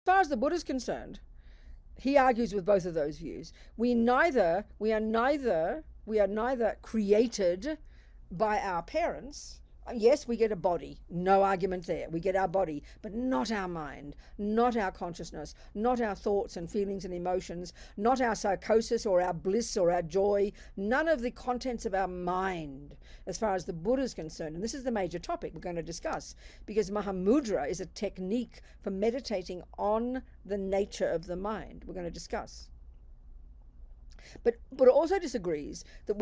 far as the Buddha is concerned, he argues with both of those views. We are neither created by our parents. Yes, we get a body, no argument there. We get our body, but not our mind, not our consciousness, not our thoughts and feelings and emotions, not our psychosis or our bliss or our joy, none of the contents of our mind as far as the Buddha is concerned. And this is the major topic we're going to discuss, because Mahamudra is a technique for meditating on the nature of the mind. We're going to discuss. But Buddha also disagrees that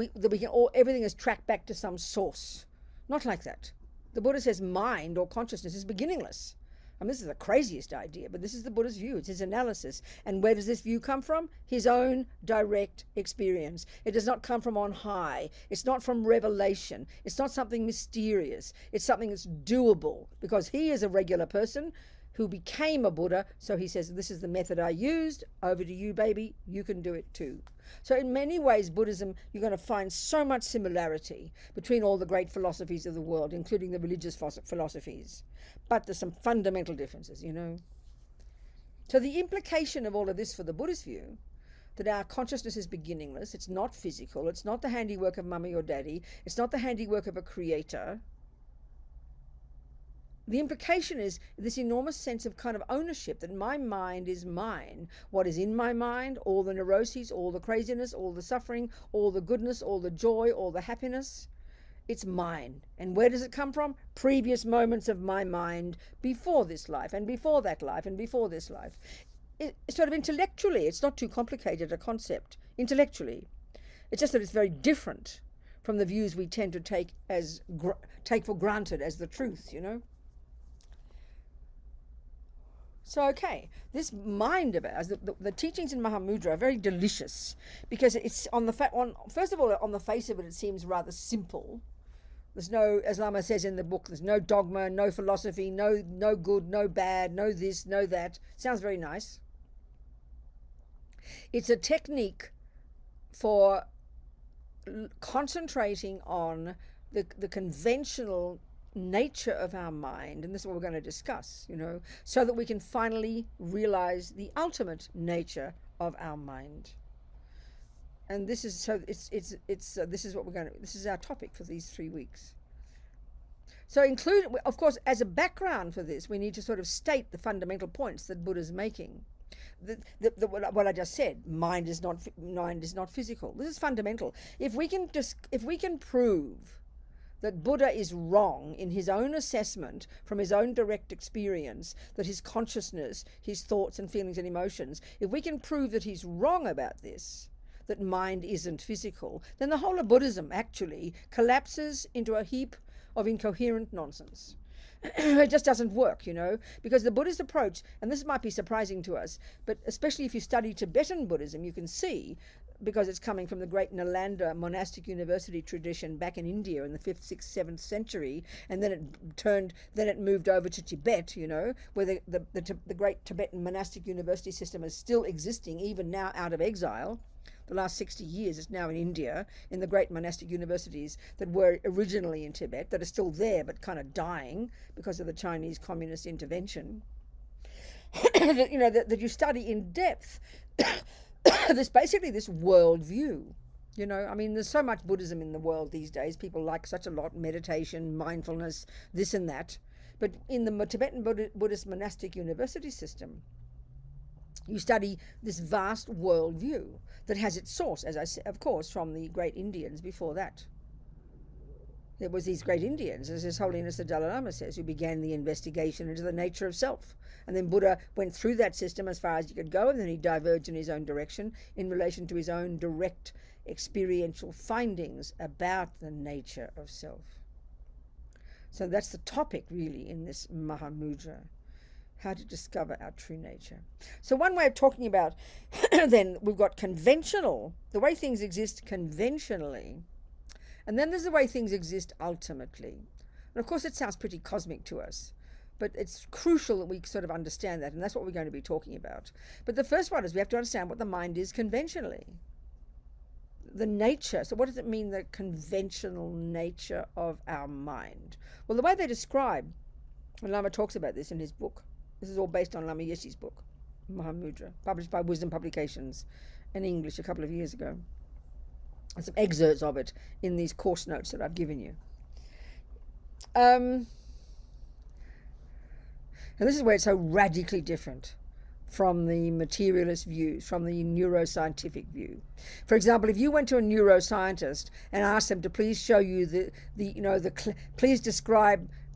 everything is tracked back to some source. Not like that. The Buddha says mind or consciousness is beginningless. I mean, this is the craziest idea, but this is the Buddha's view. It's his analysis. And where does this view come from? His own direct experience. It does not come from on high. It's not from revelation. It's not something mysterious. It's something that's doable, because he is a regular person who became a Buddha. So he says, this is the method I used. Over to you, baby. You can do it too. So in many ways, Buddhism, you're going to find so much similarity between all the great philosophies of the world, including the religious philosophies. But there's some fundamental differences, you know. So the implication of all of this for the Buddhist view, that our consciousness is beginningless, it's not physical, it's not the handiwork of mummy or daddy, it's not the handiwork of a creator. The implication is this enormous sense of kind of ownership, that my mind is mine. What is in my mind, all the neuroses, all the craziness, all the suffering, all the goodness, all the joy, all the happiness, it's mine. And where does it come from? Previous moments of my mind before this life, and before that life, and before this life. Sort of intellectually, it's not too complicated a concept, intellectually. It's just that it's very different from the views we tend to take for granted as the truth, you know. So, okay, this mind of ours, the teachings in Mahamudra are very delicious, because it's first of all, on the face of it, it seems rather simple. There's no, as Lama says in the book, there's no dogma, no philosophy, no good, no bad, no this, no that. Sounds very nice. It's a technique for concentrating on the conventional nature of our mind, and this is what we're going to discuss, you know, so that we can finally realize the ultimate nature of our mind. And this is this is what we're going to, this is our topic for these 3 weeks. So of course, as a background for this, we need to sort of state the fundamental points that Buddha's making. What I just said, mind is not physical. This is fundamental. If we can prove that Buddha is wrong in his own assessment from his own direct experience, that his consciousness, his thoughts and feelings and emotions, if we can prove that he's wrong about this, that mind isn't physical, then the whole of Buddhism actually collapses into a heap of incoherent nonsense. It just doesn't work, you know, because the Buddhist approach, and this might be surprising to us, but especially if you study Tibetan Buddhism, you can see, because it's coming from the great Nalanda monastic university tradition back in India in the 5th, 6th, 7th century, and then it moved over to Tibet, you know, where the great Tibetan monastic university system is still existing even now out of exile. The last 60 years it's now in India, in the great monastic universities that were originally in Tibet, that are still there but kind of dying because of the Chinese communist intervention. You know, that you study in depth there's basically this world view, you know. I mean, there's so much Buddhism in the world these days. People like such a lot, meditation, mindfulness, this and that. But in the Tibetan Buddhist monastic university system, you study this vast world view that has its source, as I said, of course, from the great Indians before that. There was these great Indians, as His Holiness the Dalai Lama says, who began the investigation into the nature of self. And then Buddha went through that system as far as he could go, and then he diverged in his own direction in relation to his own direct experiential findings about the nature of self. So that's the topic really in this Mahamudra, how to discover our true nature. So one way of talking about then, we've got conventional, the way things exist conventionally, and then there's the way things exist ultimately. And of course it sounds pretty cosmic to us, but it's crucial that we sort of understand that, and that's what we're going to be talking about. But the first one is we have to understand what the mind is conventionally. The nature, so what does it mean, the conventional nature of our mind? Well, the way they describe, and Lama talks about this in his book, this is all based on Lama Yeshe's book, Mahamudra, published by Wisdom Publications in English a couple of years ago. And some excerpts of it in these course notes that I've given you. And this is where it's so radically different from the materialist views, from the neuroscientific view. For example, if you went to a neuroscientist and asked them to please show you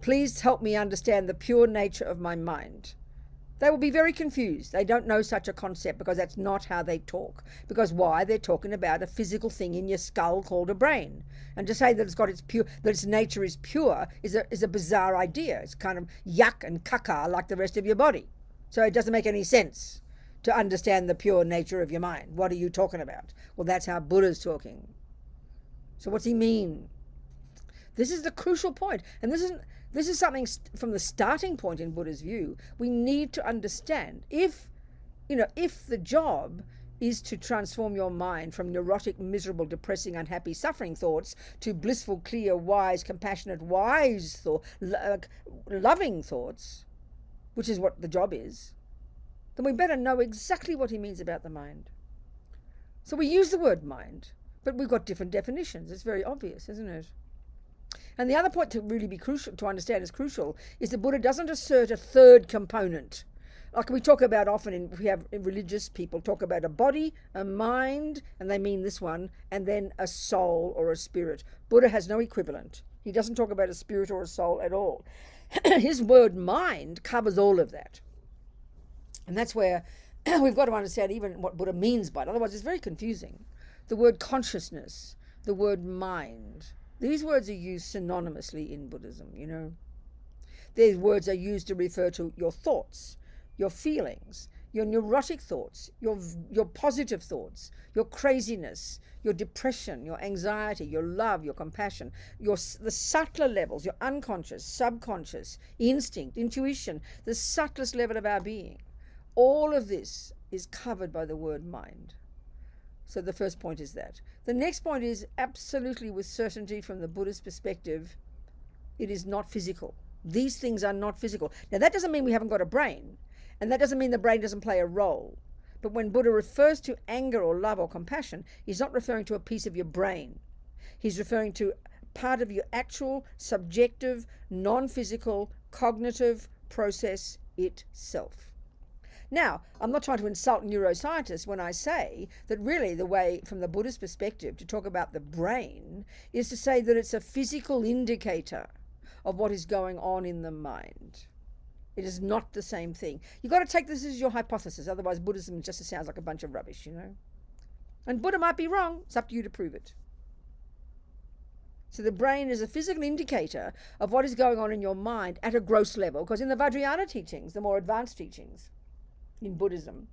please help me understand the pure nature of my mind, they will be very confused. They don't know such a concept because that's not how they talk. Because why? They're talking about a physical thing in your skull called a brain. And to say that its nature is pure is a bizarre idea. It's kind of yuck and caca like the rest of your body. So it doesn't make any sense to understand the pure nature of your mind. What are you talking about? Well, that's how Buddha's talking. So what's he mean? This is the crucial point. And this is something from the starting point in Buddha's view. We need to understand if the job is to transform your mind from neurotic, miserable, depressing, unhappy, suffering thoughts to blissful, clear, wise, compassionate, wise loving thoughts, which is what the job is, then we better know exactly what he means about the mind. So we use the word mind, but we've got different definitions. It's very obvious, isn't it? And the other point to really be crucial, to understand is crucial, is that Buddha doesn't assert a third component. Like we talk about often, we have religious people talk about a body, a mind, and they mean this one, and then a soul or a spirit. Buddha has no equivalent. He doesn't talk about a spirit or a soul at all. His word mind covers all of that. And that's where we've got to understand even what Buddha means by it. Otherwise, it's very confusing. The word consciousness, the word mind, these words are used synonymously in Buddhism, These words are used to refer to your thoughts, your feelings, your neurotic thoughts, your positive thoughts, your craziness, your depression, your anxiety, your love, your compassion, the subtler levels, your unconscious, subconscious, instinct, intuition, the subtlest level of our being. All of this is covered by the word mind. So the first point is that. The next point is absolutely with certainty from the Buddhist perspective, it is not physical. These things are not physical. Now that doesn't mean we haven't got a brain, and that doesn't mean the brain doesn't play a role. But when Buddha refers to anger or love or compassion, he's not referring to a piece of your brain. He's referring to part of your actual, subjective, non-physical, cognitive process itself. Now, I'm not trying to insult neuroscientists when I say that really the way, from the Buddhist perspective, to talk about the brain is to say that it's a physical indicator of what is going on in the mind. It is not the same thing. You've got to take this as your hypothesis, otherwise Buddhism just sounds like a bunch of rubbish, And Buddha might be wrong. It's up to you to prove it. So the brain is a physical indicator of what is going on in your mind at a gross level, because in the Vajrayana teachings, the more advanced teachings in Buddhism,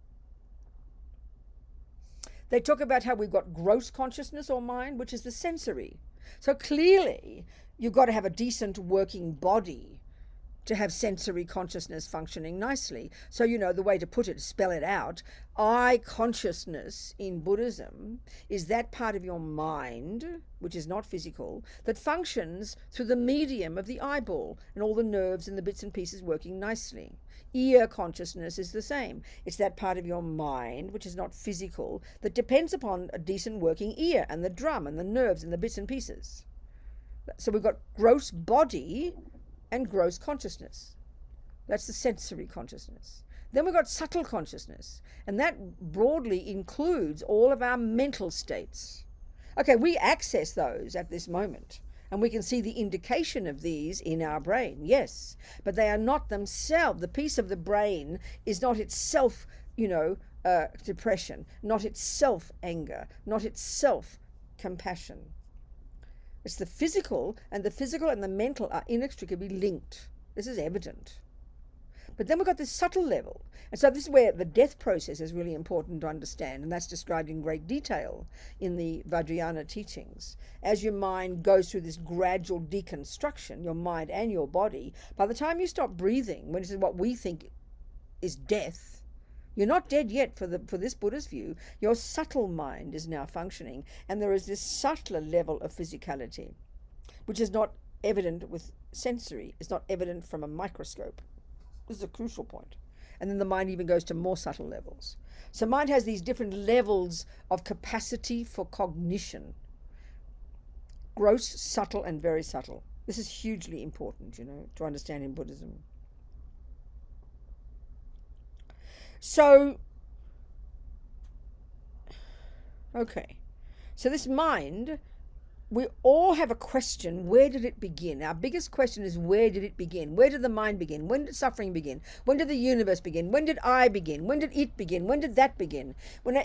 they talk about how we've got gross consciousness or mind, which is the sensory. So clearly, you've got to have a decent working body to have sensory consciousness functioning nicely. So, the way to put it, spell it out, eye consciousness in Buddhism is that part of your mind, which is not physical, that functions through the medium of the eyeball and all the nerves and the bits and pieces working nicely. Ear consciousness is the same. It's that part of your mind, which is not physical, that depends upon a decent working ear and the drum and the nerves and the bits and pieces. So we've got gross body and gross consciousness. That's the sensory consciousness. Then we've got subtle consciousness, and that broadly includes all of our mental states. Okay, we access those at this moment, and we can see the indication of these in our brain, yes, but they are not themselves. The piece of the brain is not itself, depression, not itself anger, not itself compassion. It's the physical and the mental are inextricably linked. This is evident. But then we've got this subtle level. And so this is where the death process is really important to understand, and that's described in great detail in the Vajrayana teachings. As your mind goes through this gradual deconstruction, your mind and your body, by the time you stop breathing, when this is what we think is death, you're not dead yet for this Buddhist view. Your subtle mind is now functioning, and there is this subtler level of physicality, which is not evident with sensory. It's not evident from a microscope. This is a crucial point. And then the mind even goes to more subtle levels. So mind has these different levels of capacity for cognition. Gross, subtle, and very subtle. This is hugely important, to understand in Buddhism. So, okay. So this mind, we all have a question: where did it begin? Our biggest question is, where did it begin? Where did the mind begin? When did suffering begin? When did the universe begin? When did I begin? When did it begin? When did that begin?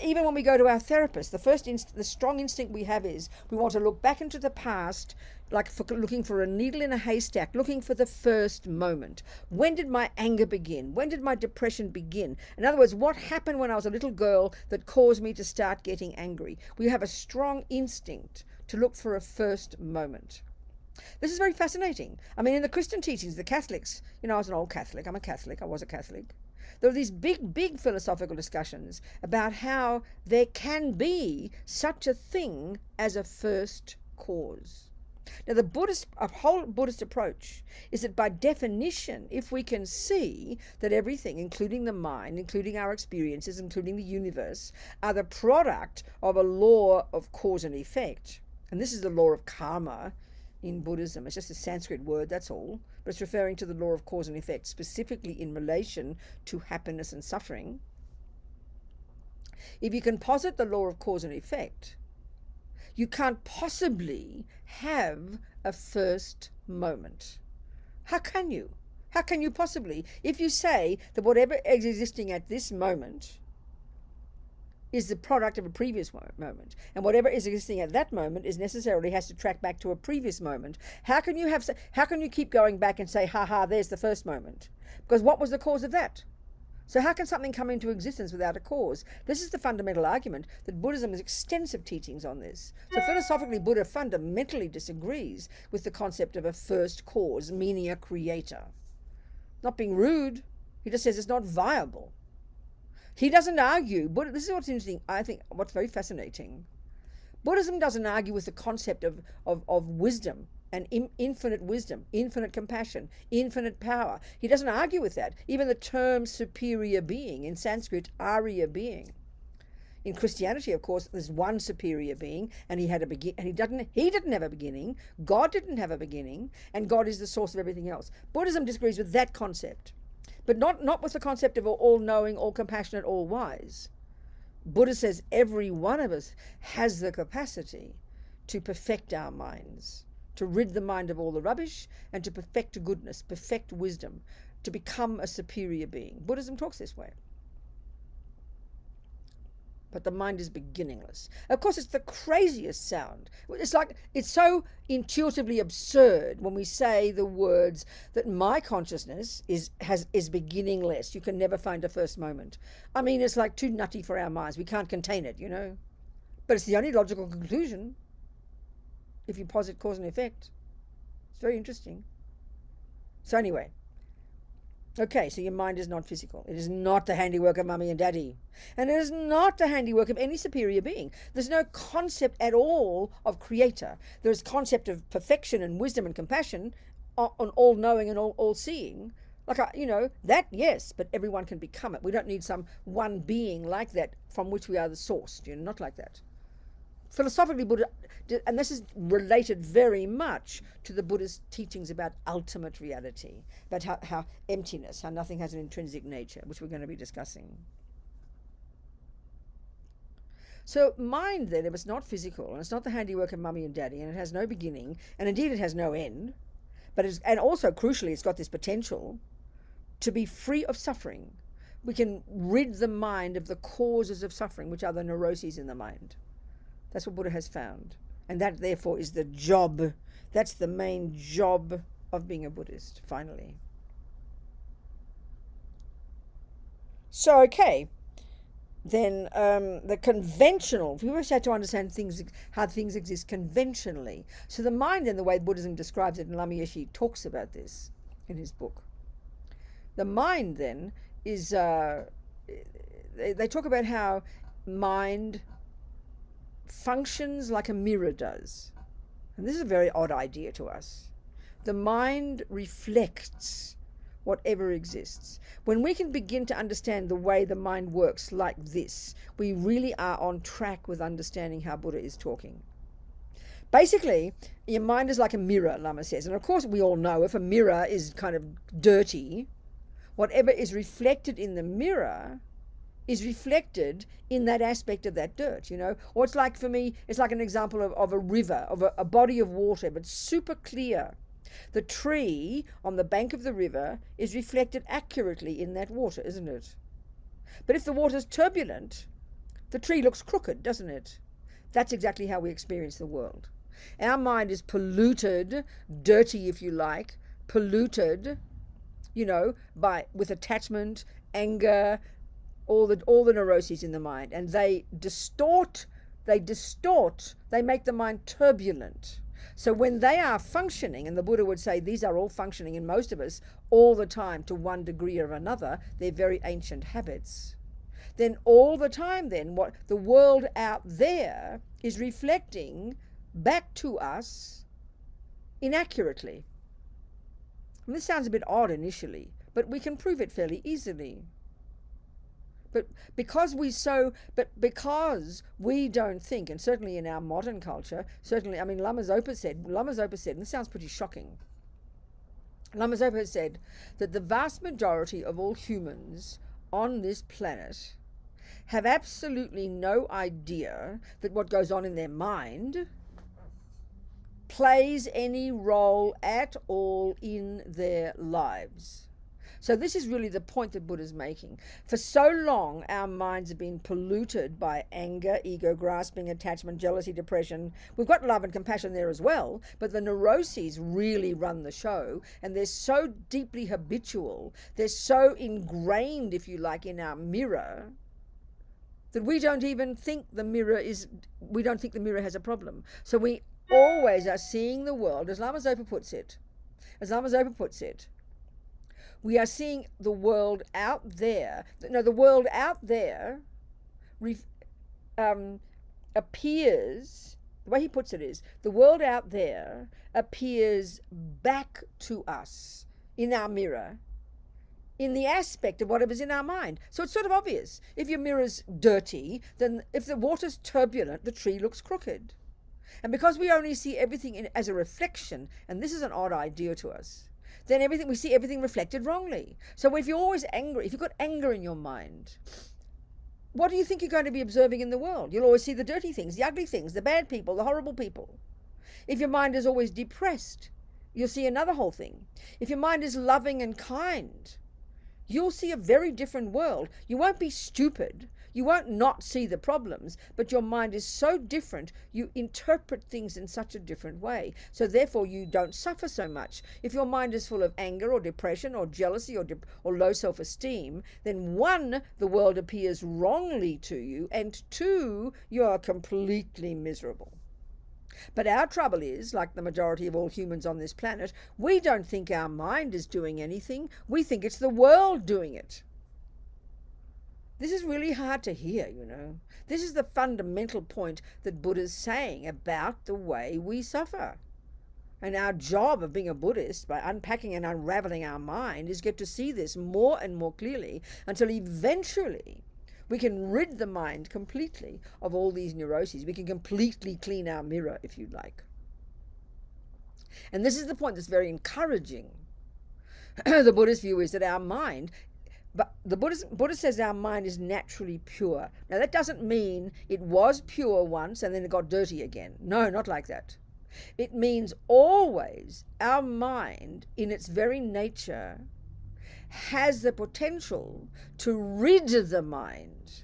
Even when we go to our therapist, the strong instinct we have is we want to look back into the past, like looking for a needle in a haystack, looking for the first moment. When did my anger begin? When did my depression begin? In other words, what happened when I was a little girl that caused me to start getting angry? We have a strong instinct to look for a first moment. This is very fascinating. I mean, in the Christian teachings, the Catholics, I was an old Catholic, I was a Catholic. There are these big philosophical discussions about how there can be such a thing as a first cause. Now, a whole Buddhist approach is that by definition, if we can see that everything, including the mind, including our experiences, including the universe, are the product of a law of cause and effect, and this is the law of karma in Buddhism. It's just a Sanskrit word, that's all. But it's referring to the law of cause and effect, specifically in relation to happiness and suffering. If you can posit the law of cause and effect, you can't possibly have a first moment. How can you? How can you possibly? If you say that whatever is existing at this moment is the product of a previous moment, and whatever is existing at that moment is necessarily has to track back to a previous moment. How can you keep going back and say, there's the first moment? Because what was the cause of that? So how can something come into existence without a cause? This is the fundamental argument that Buddhism has extensive teachings on this. So philosophically, Buddha fundamentally disagrees with the concept of a first cause, meaning a creator. Not being rude, he just says it's not viable. He doesn't argue. This is what's interesting, I think, what's very fascinating. Buddhism doesn't argue with the concept of wisdom and infinite wisdom, infinite compassion, infinite power. He doesn't argue with that. Even the term superior being, in Sanskrit, Arya being. In Christianity, of course, there's one superior being, and he had a begin, and he didn't have a beginning. God didn't have a beginning, and God is the source of everything else. Buddhism disagrees with that concept. But not with the concept of all-knowing, all-compassionate, all-wise. Buddha says every one of us has the capacity to perfect our minds, to rid the mind of all the rubbish, and to perfect goodness, perfect wisdom, to become a superior being. Buddhism talks this way. But the mind is beginningless. Of course, it's the craziest sound. It's so intuitively absurd when we say the words that my consciousness is beginningless. You can never find a first moment. I mean, it's like too nutty for our minds. We can't contain it, But it's the only logical conclusion if you posit cause and effect. It's very interesting. So anyway. Okay, so your mind is not physical. It is not the handiwork of mummy and daddy. And it is not the handiwork of any superior being. There's no concept at all of creator. There's concept of perfection and wisdom and compassion on all-knowing and all-seeing. That, yes, but everyone can become it. We don't need some one being like that from which we are the source. Not like that. Philosophically, Buddha, and this is related very much to the Buddhist teachings about ultimate reality, about how emptiness, how nothing has an intrinsic nature, which we're going to be discussing. So mind, then, if it's not physical, and it's not the handiwork of mummy and daddy, and it has no beginning, and indeed it has no end, and also, crucially, it's got this potential to be free of suffering. We can rid the mind of the causes of suffering, which are the neuroses in the mind. That's what Buddha has found. And that, therefore, is the job. That's the main job of being a Buddhist, finally. So, okay. Then the conventional, we always have to understand how things exist conventionally. So the mind, in the way Buddhism describes it, and Lama Yeshe talks about this in his book. The mind, then, is, they talk about how mind functions like a mirror does. And this is a very odd idea to us. The mind reflects whatever exists. When we can begin to understand the way the mind works like this, we really are on track with understanding how Buddha is talking. Basically, your mind is like a mirror, Lama says. And of course, we all know if a mirror is kind of dirty, whatever is reflected in the mirror is reflected in that aspect of that dirt, Or it's like, for me, it's like an example of a river, of a body of water, but super clear. The tree on the bank of the river is reflected accurately in that water, isn't it? But if the water's turbulent, the tree looks crooked, doesn't it? That's exactly how we experience the world. Our mind is polluted, dirty if you like, polluted, with attachment, anger, all the neuroses in the mind, and they distort, they make the mind turbulent. So when they are functioning, and the Buddha would say these are all functioning in most of us all the time to one degree or another, they're very ancient habits, then all the time what the world out there is reflecting back to us inaccurately. And this sounds a bit odd initially, but we can prove it fairly easily. But because we don't think, and certainly in our modern culture, Lama Zopa said, and this sounds pretty shocking, Lama Zopa said that the vast majority of all humans on this planet have absolutely no idea that what goes on in their mind plays any role at all in their lives. So this is really the point that Buddha's making. For so long, our minds have been polluted by anger, ego, grasping, attachment, jealousy, depression. We've got love and compassion there as well, but the neuroses really run the show, and they're so deeply habitual, they're so ingrained, if you like, in our mirror, that we don't think the mirror has a problem. So we always are seeing the world, as Lama Zopa puts it, we are seeing the world out there. No, the world out there appears, the way he puts it is, the world out there appears back to us in our mirror in the aspect of whatever's in our mind. So it's sort of obvious. If your mirror's dirty, then if the water's turbulent, the tree looks crooked. And because we only see everything as a reflection, and this is an odd idea to us, then we see everything reflected wrongly. So if you're always angry, if you've got anger in your mind, what do you think you're going to be observing in the world? You'll always see the dirty things, the ugly things, the bad people, the horrible people. If your mind is always depressed, you'll see another whole thing. If your mind is loving and kind, you'll see a very different world. You won't be stupid. You won't not see the problems, but your mind is so different, you interpret things in such a different way. So therefore you don't suffer so much. If your mind is full of anger or depression or jealousy or low self-esteem, then one, the world appears wrongly to you, and two, you are completely miserable. But our trouble is, like the majority of all humans on this planet, we don't think our mind is doing anything. We think it's the world doing it. This is really hard to hear, This is the fundamental point that Buddha's saying about the way we suffer. And our job of being a Buddhist, by unpacking and unraveling our mind, is get to see this more and more clearly until eventually we can rid the mind completely of all these neuroses. We can completely clean our mirror, if you like. And this is the point that's very encouraging. The Buddhist view is that our mind, but the Buddha says our mind is naturally pure. Now that doesn't mean it was pure once and then it got dirty again. No, not like that. It means always our mind, in its very nature, has the potential to rid the mind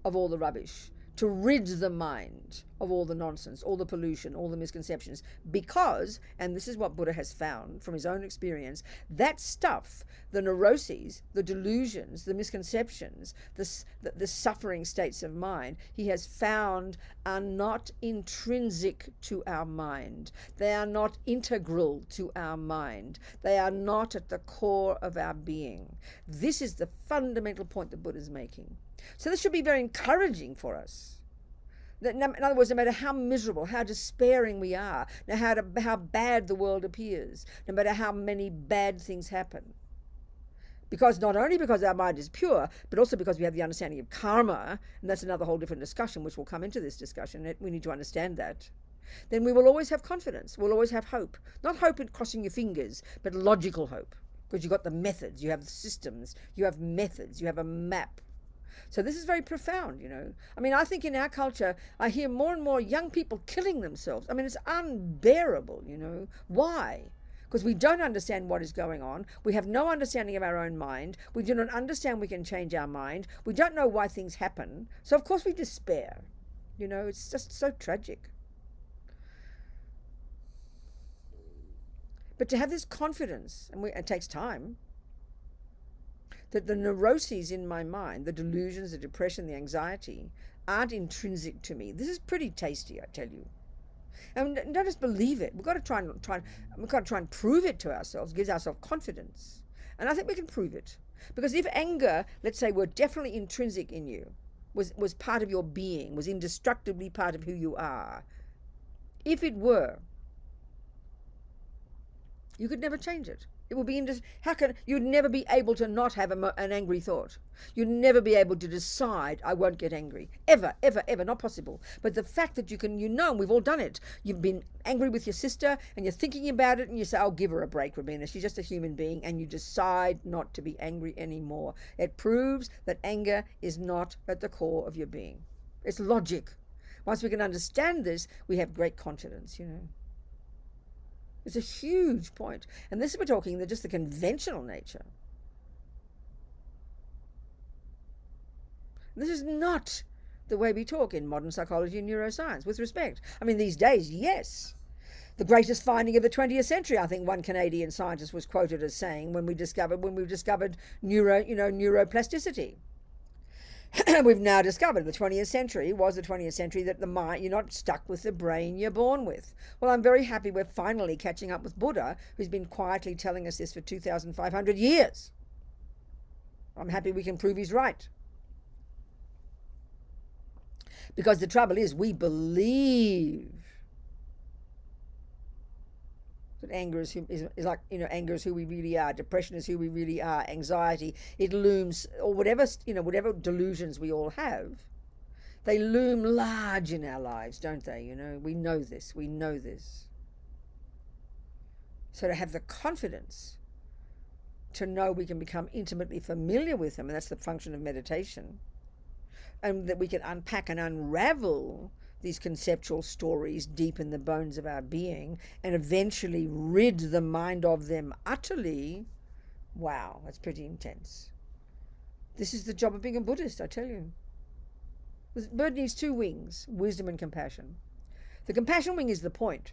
of all the rubbish, to rid the mind of all the nonsense, all the pollution, all the misconceptions, because, and this is what Buddha has found from his own experience, that stuff, the neuroses, the delusions, the misconceptions, the suffering states of mind, he has found are not intrinsic to our mind. They are not integral to our mind. They are not at the core of our being. This is the fundamental point that Buddha is making. So this should be very encouraging for us. In other words, no matter how miserable, how despairing we are, how bad the world appears, no matter how many bad things happen, Because not only because our mind is pure, but also because we have the understanding of karma, and that's another whole different discussion, which will come into this discussion. We need to understand that. Then we will always have confidence. We'll always have hope. Not hope in crossing your fingers, but logical hope. Because you've got the methods, you have the systems, you have methods, you have a map. So this is very profound, you know. I mean, I think in our culture, I hear more and more young people killing themselves. I mean, it's unbearable, you know. Why? Because we don't understand what is going on. We have no understanding of our own mind. We do not understand we can change our mind. We don't know why things happen. So, of course, we despair. You know, it's just so tragic. But to have this confidence, and it takes time, that the neuroses in my mind, the delusions, the depression, the anxiety, aren't intrinsic to me. This is pretty tasty, I tell you. And don't just believe it. We've got to try and prove it to ourselves, gives ourselves confidence. And I think we can prove it. Because if anger, let's say, were definitely intrinsic in you, was part of your being, was indestructibly part of who you are, if it were, you could never change it. It would be you'd never be able to not have an angry thought. You'd never be able to decide, I won't get angry. Ever, ever, ever, not possible. But the fact that and we've all done it. You've been angry with your sister and you're thinking about it and you say, I'll give her a break, Robina. She's just a human being, and you decide not to be angry anymore. It proves that anger is not at the core of your being. It's logic. Once we can understand this, we have great confidence, you know. It's a huge point. And this, we're talking just the conventional nature. This is not the way we talk in modern psychology and neuroscience, with respect. I mean, these days, yes. The greatest finding of the 20th century, I think one Canadian scientist was quoted as saying, when we discovered neuroplasticity. We've now discovered the 20th century was the 20th century that the mind, you're not stuck with the brain you're born with. Well, I'm very happy we're finally catching up with Buddha, who's been quietly telling us this for 2,500 years. I'm happy we can prove he's right. Because the trouble is, we believe that anger is like, you know, anger is who we really are. Depression is who we really are. Anxiety, it looms, or whatever, you know, whatever delusions we all have, they loom large in our lives, don't they? You know, we know this. We know this. So to have the confidence to know we can become intimately familiar with them, and that's the function of meditation, and that we can unpack and unravel these conceptual stories deep in the bones of our being and eventually rid the mind of them utterly. Wow, that's pretty intense. This is the job of being a Buddhist, I tell you. The bird needs two wings, wisdom and compassion. The compassion wing is the point,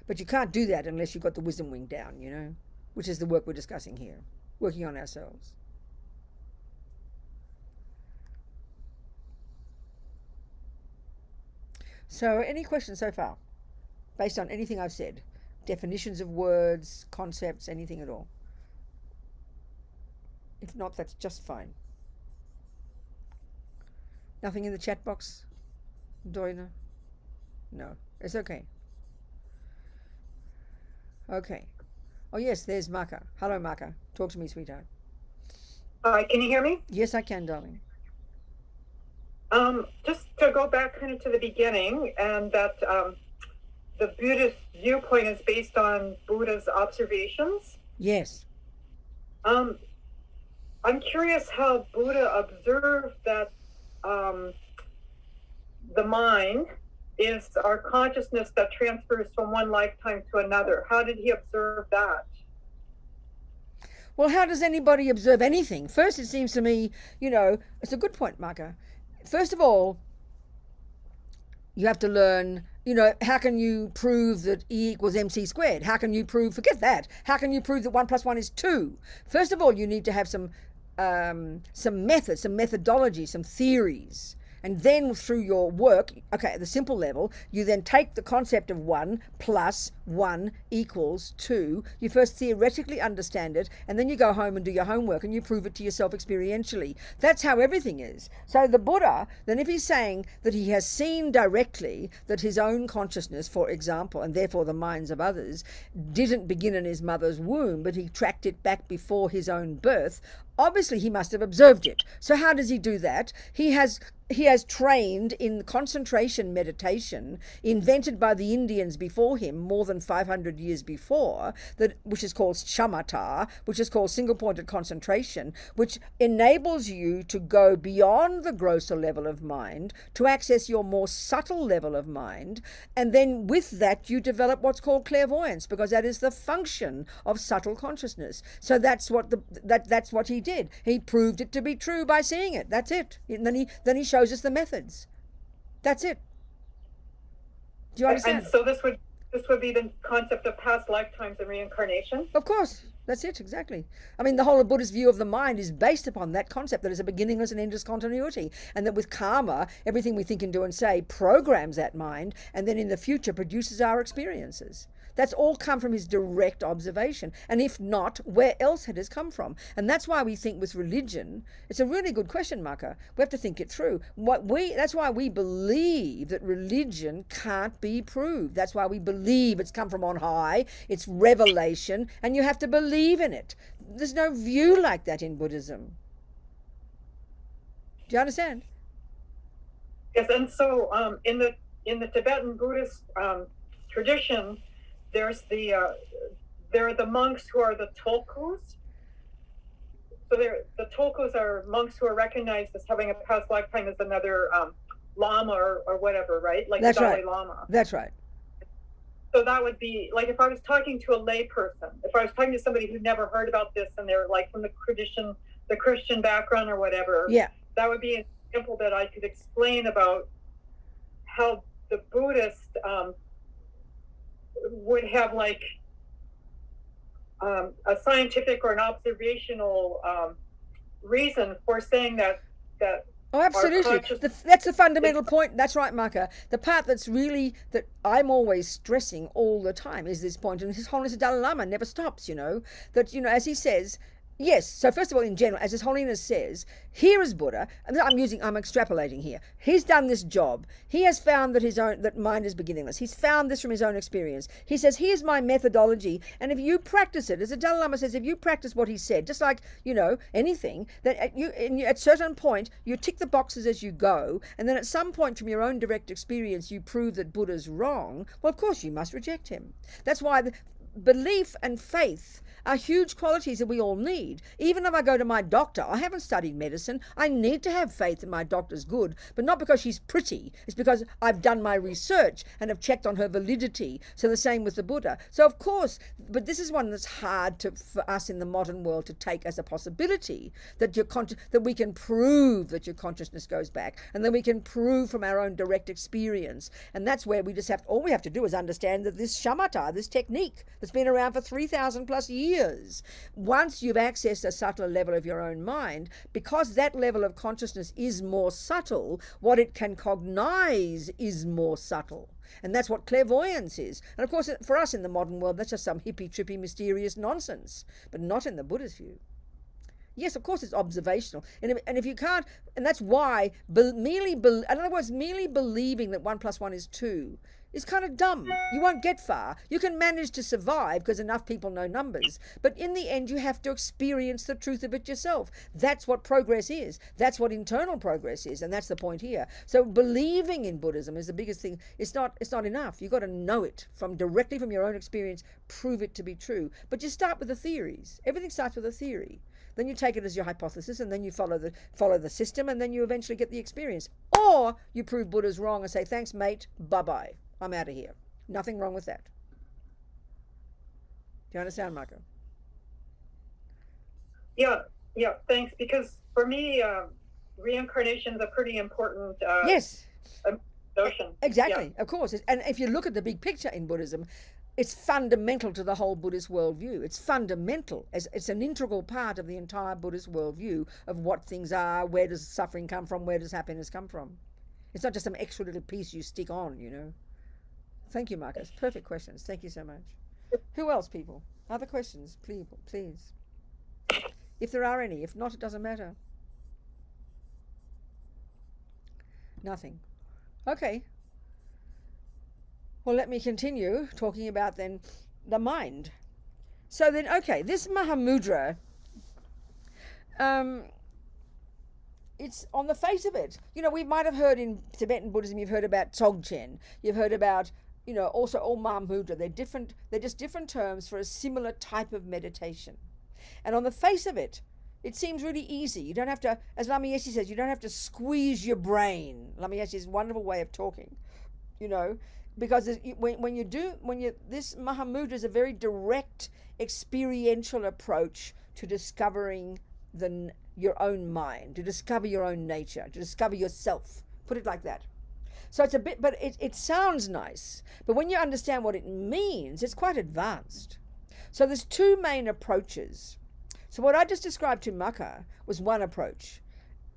but you can't do that unless you've got the wisdom wing down, you know, which is the work we're discussing here, working on ourselves. So any questions so far, based on anything I've said? Definitions of words, concepts, anything at all? If not, that's just fine. Nothing in the chat box, Doina? No, it's okay. Okay. Oh yes, there's Maka. Hello, Maka. Talk to me, sweetheart. Can you hear me? Yes, I can, darling. Just to go back kind of to the beginning, and that the Buddhist viewpoint is based on Buddha's observations. Yes. I'm curious how Buddha observed that the mind is our consciousness that transfers from one lifetime to another. How did he observe that? Well, how does anybody observe anything? First, it seems to me, you know, it's a good point, Maka. First of all, you have to learn, you know, how can you prove that E equals MC squared? How can you prove, forget that. How can you prove that 1 + 1 is 2? First of all, you need to have some methods, some methodology, some theories. And then through your work, okay, at the simple level, you then take the concept of 1 plus 1 equals 2. You first theoretically understand it, and then you go home and do your homework and you prove it to yourself experientially. That's how everything is. So the Buddha, then if he's saying that he has seen directly that his own consciousness, for example, and therefore the minds of others, didn't begin in his mother's womb, but he tracked it back before his own birth, obviously he must have observed it. So how does he do that? He has trained in concentration meditation invented by the Indians before him more than 500 years before, which is called shamatha, which is called single-pointed concentration, which enables you to go beyond the grosser level of mind to access your more subtle level of mind. And then with that you develop what's called clairvoyance, because that is the function of subtle consciousness. So that's what that's what he did. He proved it to be true by seeing it. That's it. And then he shows us the methods. That's it. Do you understand? And so this would be the concept of past lifetimes and reincarnation? Of course. That's it, exactly. I mean, the whole of Buddhist view of the mind is based upon that concept that it's a beginningless and endless continuity, and that with karma, everything we think and do and say programs that mind, and then in the future produces our experiences. That's all come from his direct observation. And if not, where else had it come from? And that's why we think with religion, it's a really good question, Maka. We have to think it through. That's why we believe that religion can't be proved. That's why we believe it's come from on high, it's revelation, and you have to believe in it. There's no view like that in Buddhism. Do you understand? Yes, and so in the Tibetan Buddhist tradition, there are the monks who are the tulkus. So the tulkus are monks who are recognized as having a past lifetime as another lama or whatever, right? Like That's the Dalai right. Lama. That's right. So that would be like if I was talking to a lay person, if I was talking to somebody who never heard about this and they're like from the Christian background or whatever. Yeah. That would be an example that I could explain about how the Buddhist would have like a scientific or an observational reason for saying that Oh, absolutely. That's the fundamental point. That's right, Maka. The part that I'm always stressing all the time is this point, and His Holiness the Dalai Lama never stops, that, as he says, yes. So first of all, in general, as His Holiness says, here is Buddha, and I'm extrapolating here. He's done this job. He has found that mind is beginningless. He's found this from his own experience. He says, here's my methodology, and if you practice it, as the Dalai Lama says, if you practice what he said, just like, anything, that at a certain point, you tick the boxes as you go, and then at some point from your own direct experience, you prove that Buddha's wrong, well, of course, you must reject him. That's why belief and faith are huge qualities that we all need. Even if I go to my doctor, I haven't studied medicine, I need to have faith that my doctor's good, but not because she's pretty. It's because I've done my research and have checked on her validity. So the same with the Buddha. So of course, but this is one that's hard for us in the modern world to take as a possibility, that that we can prove that your consciousness goes back, and then we can prove from our own direct experience. And that's where all we have to do is understand that this shamatha, this technique that's been around for 3,000 plus years, once you've accessed a subtler level of your own mind, because that level of consciousness is more subtle, what it can cognize is more subtle. And that's what clairvoyance is. And of course, for us in the modern world, that's just some hippie, trippy, mysterious nonsense, but not in the Buddhist view. Yes, of course, it's observational. And if you can't, and that's why merely believing that 1 plus 1 is 2 is kind of dumb. You won't get far. You can manage to survive because enough people know numbers. But in the end, you have to experience the truth of it yourself. That's what progress is. That's what internal progress is. And that's the point here. So believing in Buddhism is the biggest thing. It's not enough. You've got to know it directly from your own experience, prove it to be true. But you start with the theories. Everything starts with a theory. Then you take it as your hypothesis, and then you follow the system, and then you eventually get the experience. Or you prove Buddha's wrong and say, thanks, mate, bye-bye. I'm out of here. Nothing wrong with that. Do you understand, Marco? Yeah, thanks. Because for me, reincarnation is a pretty important yes. notion. Exactly, yeah. Of course. And if you look at the big picture in Buddhism, it's fundamental to the whole Buddhist worldview. It's fundamental. It's an integral part of the entire Buddhist worldview of what things are, where does suffering come from, where does happiness come from. It's not just some extra little piece you stick on, you know. Thank you, Marcus. Perfect questions. Thank you so much. Who else, people? Other questions, please, please. If there are any. If not, it doesn't matter. Nothing. Okay. Well, let me continue talking about then the mind. So then, okay, this Mahamudra, it's on the face of it. You know, we might have heard in Tibetan Buddhism, you've heard about Dzogchen, you've heard about, you know, also all Mahamudra. They're just different terms for a similar type of meditation. And on the face of it, it seems really easy. You don't have to, as Lama Yeshe says, you don't have to squeeze your brain. Lama Yeshe's wonderful way of talking, you know, because this Mahamudra is a very direct, experiential approach to discovering your own mind, to discover your own nature, to discover yourself. Put it like that. So it's a bit, but it sounds nice. But when you understand what it means, it's quite advanced. So there's two main approaches. So what I just described to Maka was one approach.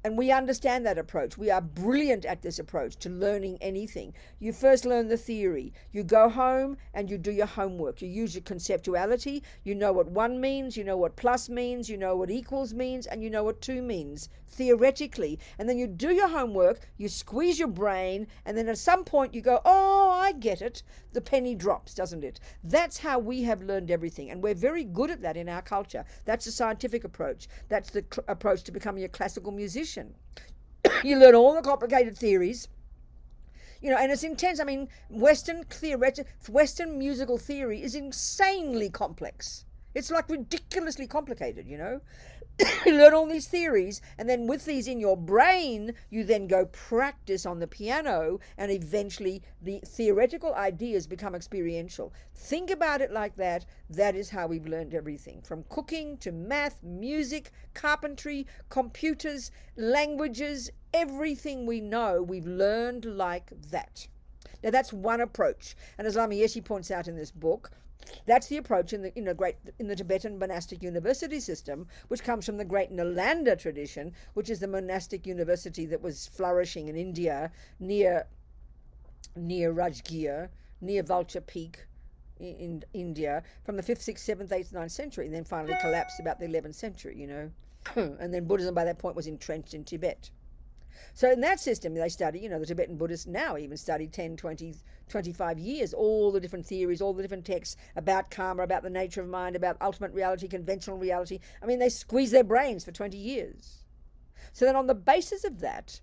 And we understand that approach. We are brilliant at this approach to learning anything. You first learn the theory. You go home and you do your homework. You use your conceptuality. You know what 1 means. You know what plus means. You know what equals means. And you know what 2 means, theoretically. And then you do your homework. You squeeze your brain. And then at some point you go, oh, I get it. The penny drops, doesn't it? That's how we have learned everything. And we're very good at that in our culture. That's the scientific approach. That's the approach to becoming a classical musician. You learn all the complicated theories, you know, and it's intense. I mean, Western musical theory is insanely complex. It's like ridiculously complicated, you know. You learn all these theories, and then with these in your brain, you then go practice on the piano, and eventually the theoretical ideas become experiential. Think about it like that. That is how we've learned everything, from cooking to math, music, carpentry, computers, languages, everything we know, we've learned like that. Now that's one approach, and as Lama Yeshe points out in this book, that's the approach in the Tibetan monastic university system, which comes from the great Nalanda tradition, which is the monastic university that was flourishing in India near Rajgir, near Vulture Peak in India, from the 5th, 6th, 7th, 8th, 9th century, and then finally collapsed about the 11th century, you know. And then Buddhism by that point was entrenched in Tibet. So in that system, they study, you know, the Tibetan Buddhists now even study 10, 20, 25 years, all the different theories, all the different texts about karma, about the nature of mind, about ultimate reality, conventional reality. I mean, they squeeze their brains for 20 years. So then on the basis of that,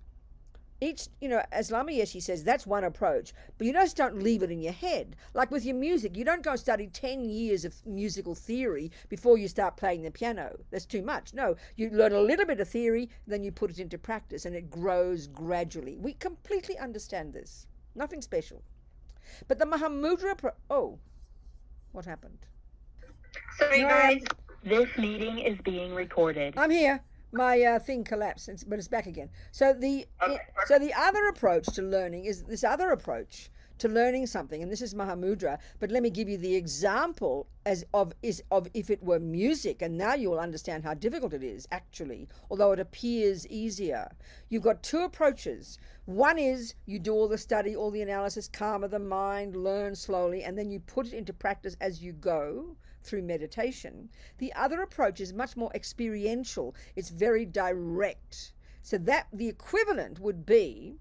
each, you know, as Lama Yeshe says, that's one approach, but you just don't leave it in your head. Like with your music, you don't go study 10 years of musical theory before you start playing the piano. That's too much. No, you learn a little bit of theory, then you put it into practice, and it grows gradually. We completely understand this. Nothing special. But the Mahamudra, what happened? Sorry, guys. This meeting is being recorded. I'm here. My thing collapsed, but it's back again. So the other approach to learning is this other approach to learning something, and this is Mahamudra. But let me give you the example of if it were music, and now you'll understand how difficult it is actually, although it appears easier. You've got two approaches. One is you do all the study, all the analysis, calm of the mind, learn slowly, and then you put it into practice as you go through meditation. The other approach is much more experiential. It's very direct. So that the equivalent would be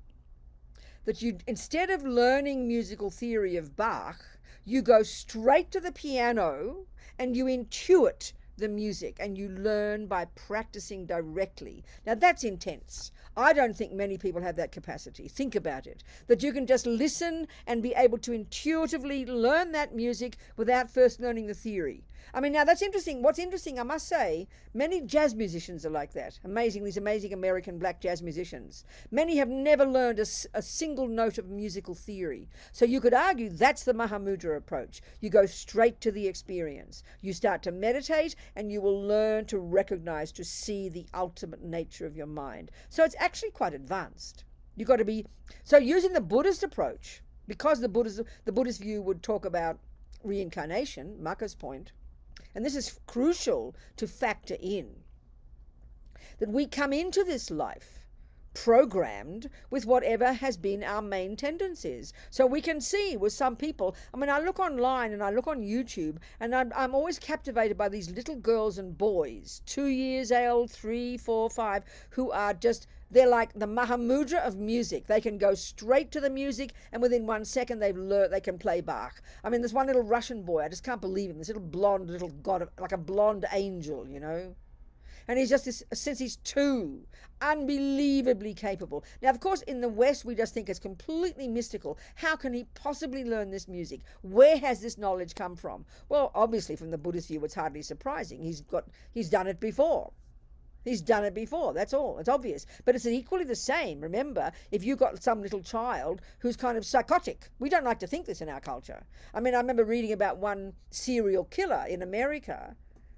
that you, instead of learning musical theory of Bach, you go straight to the piano and you intuit the music and you learn by practicing directly. Now that's intense. I don't think many people have that capacity. Think about it, that you can just listen and be able to intuitively learn that music without first learning the theory. I mean, now that's interesting. What's interesting, I must say, many jazz musicians are like that. Amazing, these amazing American black jazz musicians. Many have never learned a single note of musical theory. So you could argue that's the Mahamudra approach. You go straight to the experience. You start to meditate and you will learn to recognize, to see the ultimate nature of your mind. So it's actually quite advanced. You've got to be, so using the Buddhist approach, because the Buddhist view would talk about reincarnation, Maka's point, and this is crucial to factor in, that we come into this life programmed with whatever has been our main tendencies. So we can see with some people, I mean, I look online and I look on YouTube, and I'm always captivated by these little girls and boys, 2 years old, 3, 4, 5, who are just, they're like the Mahamudra of music. They can go straight to the music, and within 1 second they've learned, they can play Bach. I mean, there's one little Russian boy, I just can't believe him, this little blonde, little god, like a blonde angel, you know. And he's just this, since he's 2, unbelievably capable. Now, of course, in the West, we just think it's completely mystical. How can he possibly learn this music? Where has this knowledge come from? Well, obviously, from the Buddhist view, it's hardly surprising. He's done it before. He's done it before, that's all. It's obvious. But it's equally the same. Remember, if you've got some little child who's kind of psychotic, we don't like to think this in our culture. I mean, I remember reading about one serial killer in America.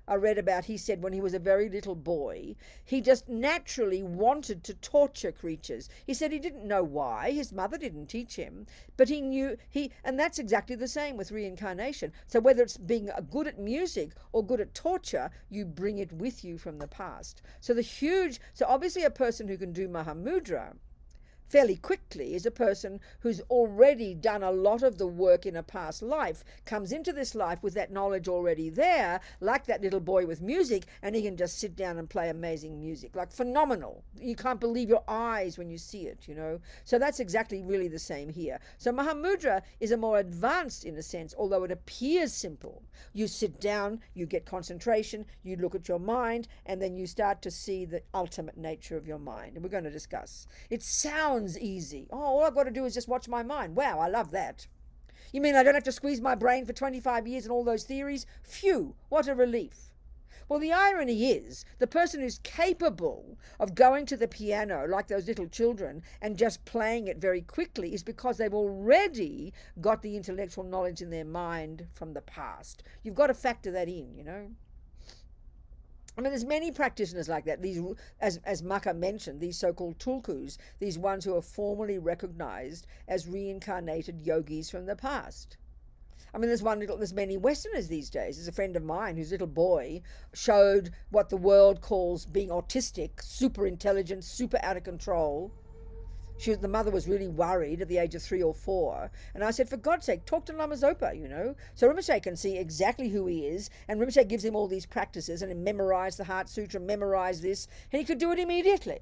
I read about, he said when he was a very little boy, he just naturally wanted to torture creatures. He said he didn't know why, his mother didn't teach him, but he knew, and that's exactly the same with reincarnation. So whether it's being good at music or good at torture, you bring it with you from the past. So so obviously a person who can do Mahamudra fairly quickly is a person who's already done a lot of the work in a past life, comes into this life with that knowledge already there, like that little boy with music, and he can just sit down and play amazing music, like phenomenal. You can't believe your eyes when you see it, you know. So that's exactly really the same here. So Mahamudra is a more advanced in a sense, although it appears simple. You sit down, you get concentration, you look at your mind, and then you start to see the ultimate nature of your mind. And we're going to discuss. It sounds easy. Oh, all I've got to do is just watch my mind. Wow, I love that. You mean I don't have to squeeze my brain for 25 years and all those theories? Phew, what a relief. Well, the irony is, the person who's capable of going to the piano like those little children and just playing it very quickly is because they've already got the intellectual knowledge in their mind from the past. You've got to factor that in, you know. I mean, there's many practitioners like that. These, as Maka mentioned, these so-called tulkus, these ones who are formally recognized as reincarnated yogis from the past. I mean, there's many Westerners these days. There's a friend of mine whose little boy showed what the world calls being autistic, super intelligent, super out of control. The mother was really worried at the age of 3 or 4. And I said, for God's sake, talk to Lama Zopa, you know. So Rinpoche can see exactly who he is. And Rinpoche gives him all these practices and he memorized the Heart Sutra, memorized this. And he could do it immediately.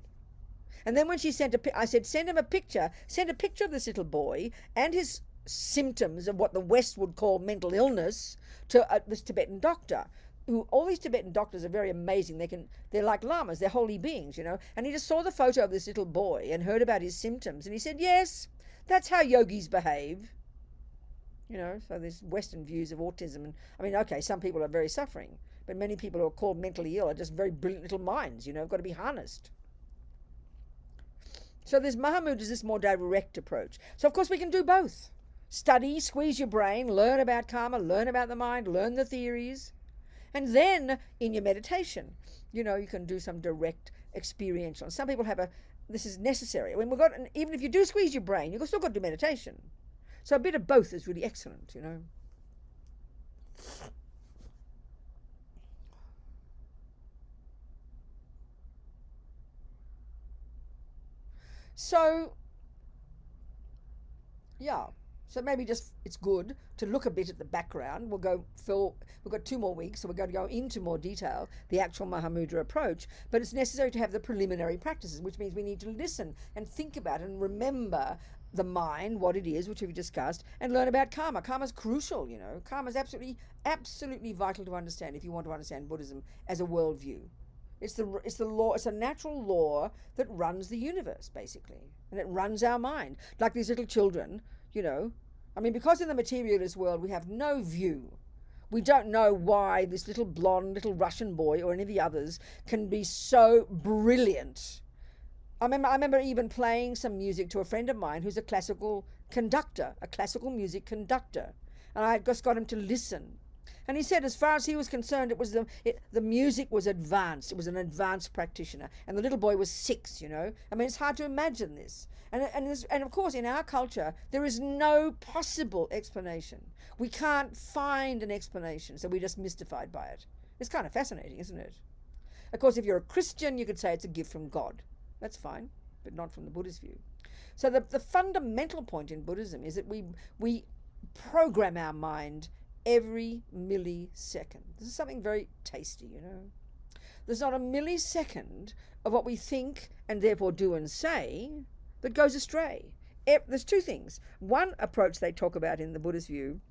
And then when she I said, send him a picture. Send a picture of this little boy and his symptoms of what the West would call mental illness to this Tibetan doctor. All these Tibetan doctors are very amazing. They're like lamas, they're holy beings, you know. And he just saw the photo of this little boy and heard about his symptoms. And he said, yes, that's how yogis behave. You know, so there's Western views of autism. And I mean, okay, some people are very suffering, but many people who are called mentally ill are just very brilliant little minds, you know, have got to be harnessed. So there's Mahamudra, this more direct approach. So of course we can do both. Study, squeeze your brain, learn about karma, learn about the mind, learn the theories. And then in your meditation, you know, you can do some direct experiential. Some people this is necessary. I mean, even if you do squeeze your brain, you've still got to do meditation. So a bit of both is really excellent, you know. So, yeah. So maybe it's good to look a bit at the background. We've got 2 more weeks, so we're going to go into more detail, the actual Mahamudra approach, but it's necessary to have the preliminary practices, which means we need to listen and think about and remember the mind, what it is, which we've discussed, and learn about karma. Karma's crucial, you know. Karma's absolutely vital to understand if you want to understand Buddhism as a worldview. It's the law, it's a natural law that runs the universe, basically, and it runs our mind. Like these little children, you know, I mean, because in the materialist world we have no view. We don't know why this little blonde little Russian boy or any of the others can be so brilliant. I remember even playing some music to a friend of mine who's a classical music conductor. And I just got him to listen. And he said, as far as he was concerned, the music was advanced. It was an advanced practitioner. And the little boy was 6, you know. I mean, it's hard to imagine this. And of course, in our culture, there is no possible explanation. We can't find an explanation, so we're just mystified by it. It's kind of fascinating, isn't it? Of course, if you're a Christian, you could say it's a gift from God. That's fine. but not from the Buddhist view. So the fundamental point in Buddhism is that we program our mind every millisecond. This is something very tasty, you know. There's not a millisecond of what we think and therefore do and say that goes astray. There's two things. One approach they talk about in the Buddhist view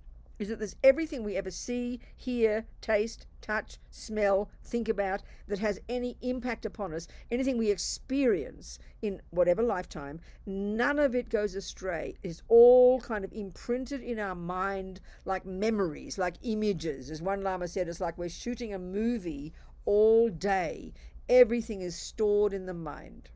is that there's everything we ever see, hear, taste, touch, smell, think about that has any impact upon us, anything we experience in whatever lifetime, none of it goes astray. It's all kind of imprinted in our mind like memories, like images. As one Lama said, it's like we're shooting a movie all day. Everything is stored in the mind.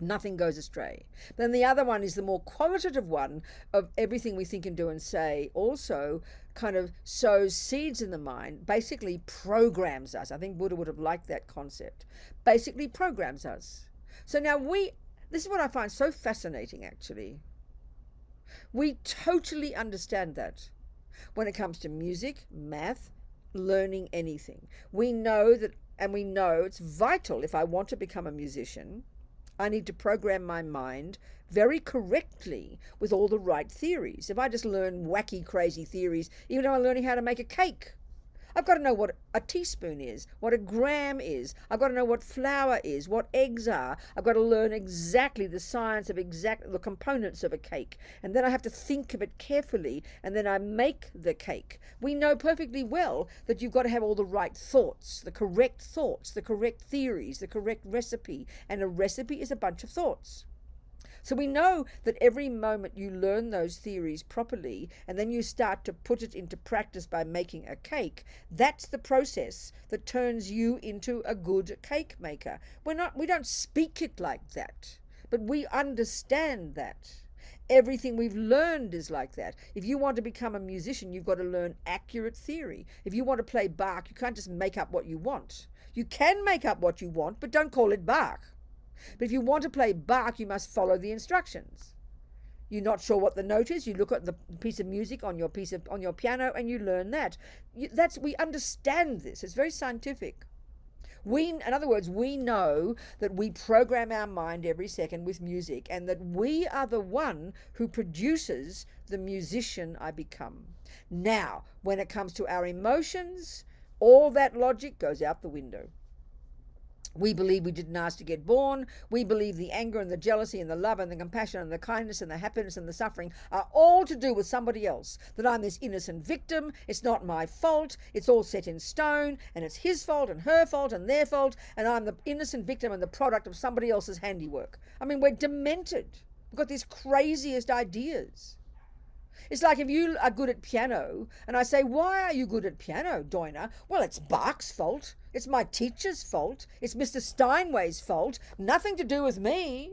Nothing goes astray. Then the other one is the more qualitative one of everything we think and do and say also kind of sows seeds in the mind, basically programs us. I think Buddha would have liked that concept. Basically programs us. So now this is what I find so fascinating actually. We totally understand that when it comes to music, math, learning anything. We know that, and we know it's vital if I want to become a musician, I need to program my mind very correctly with all the right theories. If I just learn wacky, crazy theories, even though I'm learning how to make a cake, I've got to know what a teaspoon is, what a gram is. I've got to know what flour is, what eggs are. I've got to learn exactly the science of the components of a cake. And then I have to think of it carefully, and then I make the cake. We know perfectly well that you've got to have all the right thoughts, the correct theories, the correct recipe. And a recipe is a bunch of thoughts. So we know that every moment you learn those theories properly and then you start to put it into practice by making a cake, that's the process that turns you into a good cake maker. We don't speak it like that, but we understand that. Everything we've learned is like that. If you want to become a musician, you've got to learn accurate theory. If you want to play Bach, you can't just make up what you want. You can make up what you want, but don't call it Bach. But if you want to play Bach, you must follow the instructions. You're not sure what the note is, you look at the piece of music on your piano and you learn that. We understand this. It's very scientific. In other words, we know that we program our mind every second with music, and that we are the one who produces the musician I become. Now, when it comes to our emotions, all that logic goes out the window. We believe we didn't ask to get born. We believe the anger and the jealousy and the love and the compassion and the kindness and the happiness and the suffering are all to do with somebody else. That I'm this innocent victim. It's not my fault. It's all set in stone, and it's his fault and her fault and their fault, and I'm the innocent victim and the product of somebody else's handiwork. I mean, we're demented. We've got these craziest ideas. It's like if you are good at piano and I say, why are you good at piano, Doina? Well, it's Bach's fault. It's my teacher's fault. It's Mr. Steinway's fault. Nothing to do with me.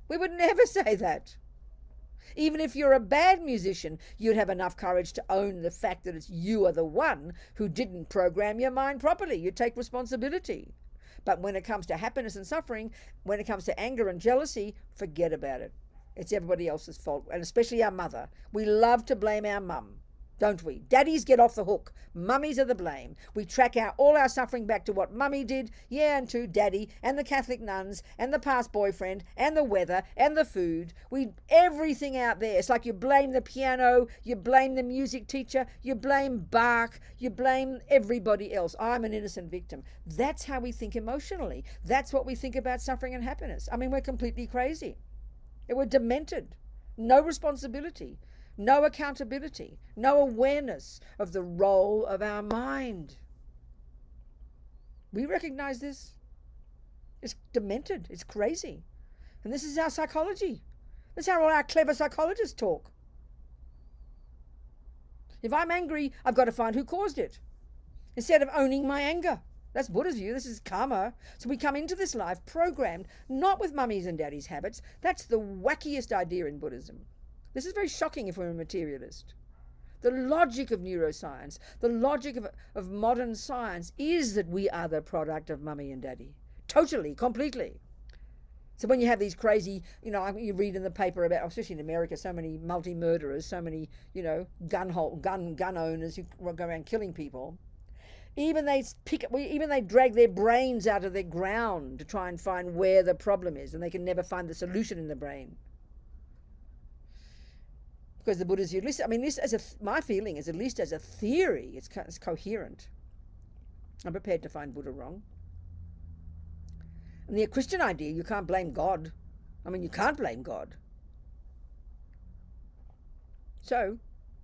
We would never say that. Even if you're a bad musician, you'd have enough courage to own the fact that you are the one who didn't program your mind properly. You take responsibility. But when it comes to happiness and suffering, when it comes to anger and jealousy, forget about it. It's everybody else's fault, and especially our mother. We love to blame our mum, don't we? Daddies get off the hook. Mummies are the blame. We track all our suffering back to what mummy did, yeah, and to daddy, and the Catholic nuns, and the past boyfriend, and the weather, and the food. Everything out there. It's like you blame the piano, you blame the music teacher, you blame Bach, you blame everybody else. I'm an innocent victim. That's how we think emotionally. That's what we think about suffering and happiness. I mean, we're completely crazy. We're demented. No responsibility, no accountability, no awareness of the role of our mind. We recognize this. It's demented. It's crazy. And this is our psychology. This is how all our clever psychologists talk. If I'm angry, I've got to find who caused it, instead of owning my anger. That's Buddha's view. This is karma. So we come into this life programmed, not with mummies and daddies' habits. That's the wackiest idea in Buddhism. This is very shocking if we're a materialist. The logic of neuroscience, the logic of modern science is that we are the product of mummy and daddy. Totally, completely. So when you have these crazy, you read in the paper about, especially in America, so many multi-murderers, so many, gun owners who go around killing people. Even they drag their brains out of their ground to try and find where the problem is, and they can never find the solution in the brain. Because the Buddha's view, I mean, my feeling is, at least as a theory, it's coherent. I'm prepared to find Buddha wrong. And the Christian idea, you can't blame God. I mean, you can't blame God. So,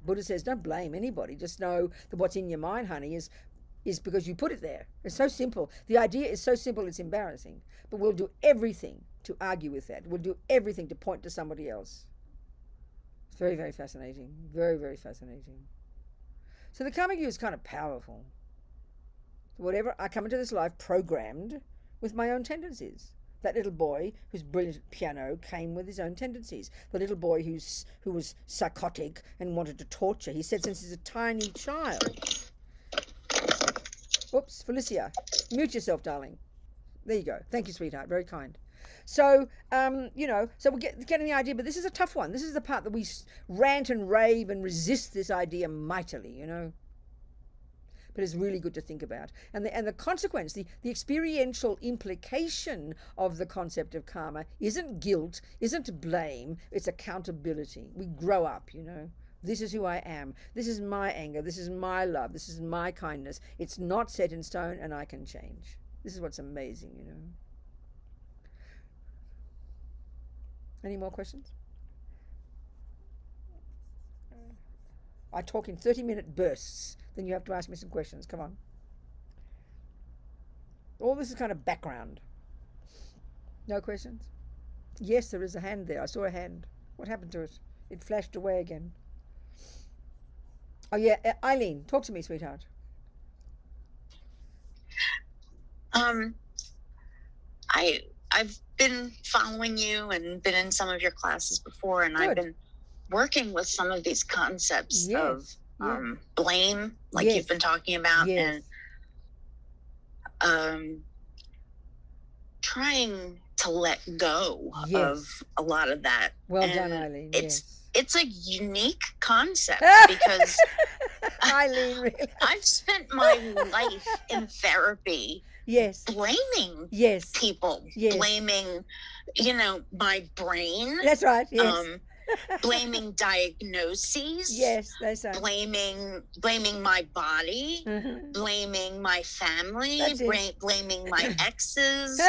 Buddha says, don't blame anybody. Just know that what's in your mind, honey, is because you put it there. It's so simple. The idea is so simple, it's embarrassing. But we'll do everything to argue with that. We'll do everything to point to somebody else. It's very, very fascinating. Very, very fascinating. So the karmic view is kind of powerful. Whatever, I come into this life programmed with my own tendencies. That little boy who's brilliant at piano came with his own tendencies. The little boy who was psychotic and wanted to torture, he said since he's a tiny child. Oops, Felicia, mute yourself, darling. There you go. Thank you, sweetheart. Very kind. So, so we're getting the idea, but this is a tough one. This is the part that we rant and rave and resist this idea mightily, But it's really good to think about. And the consequence, the experiential implication of the concept of karma isn't guilt, isn't blame, it's accountability. We grow up, This is who I am. This is my anger. This is my love. This is my kindness. It's not set in stone, and I can change. This is what's amazing, Any more questions? I talk in 30-minute bursts. Then you have to ask me some questions. Come on. All this is kind of background. No questions? Yes, there is a hand there. I saw a hand. What happened to it? It flashed away again. Oh, yeah. Eileen, talk to me, sweetheart. I've been following you and been in some of your classes before, and Good. I've been working with some of these concepts Yes. of blame, like Yes. you've been talking about, Yes. and trying to let go Yes. of a lot of that. Well And done, Eileen. It's a unique concept because Eileen, really? I've spent my life in therapy Yes. blaming Yes. people, Yes. blaming, my brain, That's right. Yes. blaming diagnoses, Yes, that's right. blaming my body, Mhm. blaming my family, That's it. blaming my exes,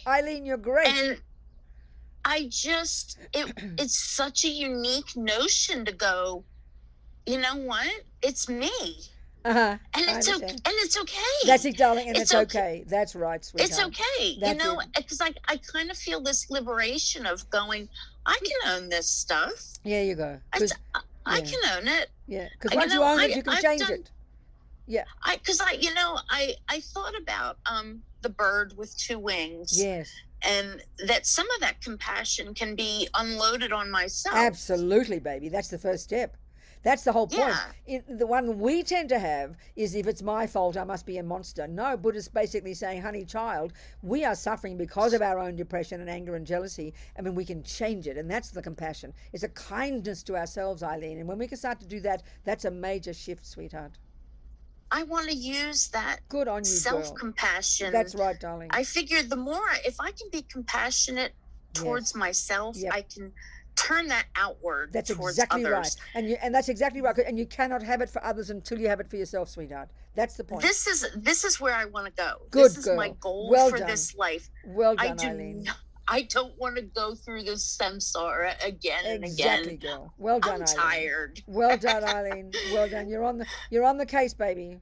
Eileen, you're great. and I just it's such a unique notion to go, you know what? It's me. Uh-huh. And I it's understand. okay. That's it, darling, and It's it's okay. That's right, sweetheart. It's okay. That's Because I kind of feel this liberation of going, I can own this stuff. There you go. I yeah. can own it. Yeah, because you once you know, own it, I- you can I've change done- it. Yeah. I thought about the bird with two wings. Yes. And that some of that compassion can be unloaded on myself. Absolutely, baby. That's the first step. That's the whole point. Yeah. The one we tend to have is, if it's my fault, I must be a monster. No, Buddha's basically saying, honey child, we are suffering because of our own depression and anger and jealousy. I mean, we can change it. And that's the compassion. It's a kindness to ourselves, Eileen. And when we can start to do that, that's a major shift, sweetheart. I want to use that Good on you, girl. self-compassion. That's right, darling. I figure if I can be compassionate towards myself, Yep. I can turn that outward That's towards exactly others. right. And that's exactly right. And you cannot have it for others until you have it for yourself, sweetheart. That's the point. This is where I want to go. Good This is girl. my goal Well for done. this life. Well I done, do Eileen. I don't want to go through this samsara again and Exactly, again. girl. Well done, I'm Eileen. tired. Well done, Eileen. Well done. You're on the case, baby.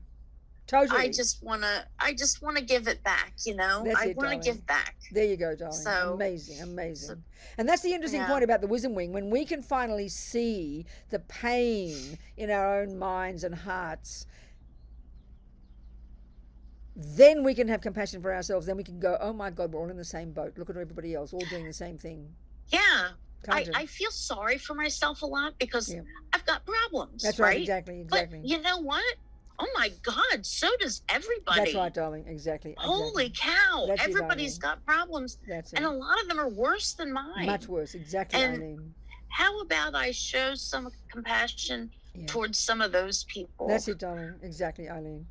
Totally. I just want to give it back, That's I it, want to darling. give back. There you go, darling. So- Amazing. And that's the interesting Yeah. point about the wisdom wing. When we can finally see the pain in our own minds and hearts, then we can have compassion for ourselves. Then we can go, oh my God, we're all in the same boat. Look at everybody else, all doing the same thing. Yeah. Can't you? I feel sorry for myself a lot because Yeah. I've got problems. That's right, exactly. But you know what? Oh my God, so does everybody. That's right, darling. Exactly. Holy cow. That's it, Everybody's darling. got problems. That's it. And a lot of them are worse than mine. Much worse. Exactly, And- Eileen. how about I show some compassion Yeah. towards some of those people? That's it, darling. Exactly, Eileen.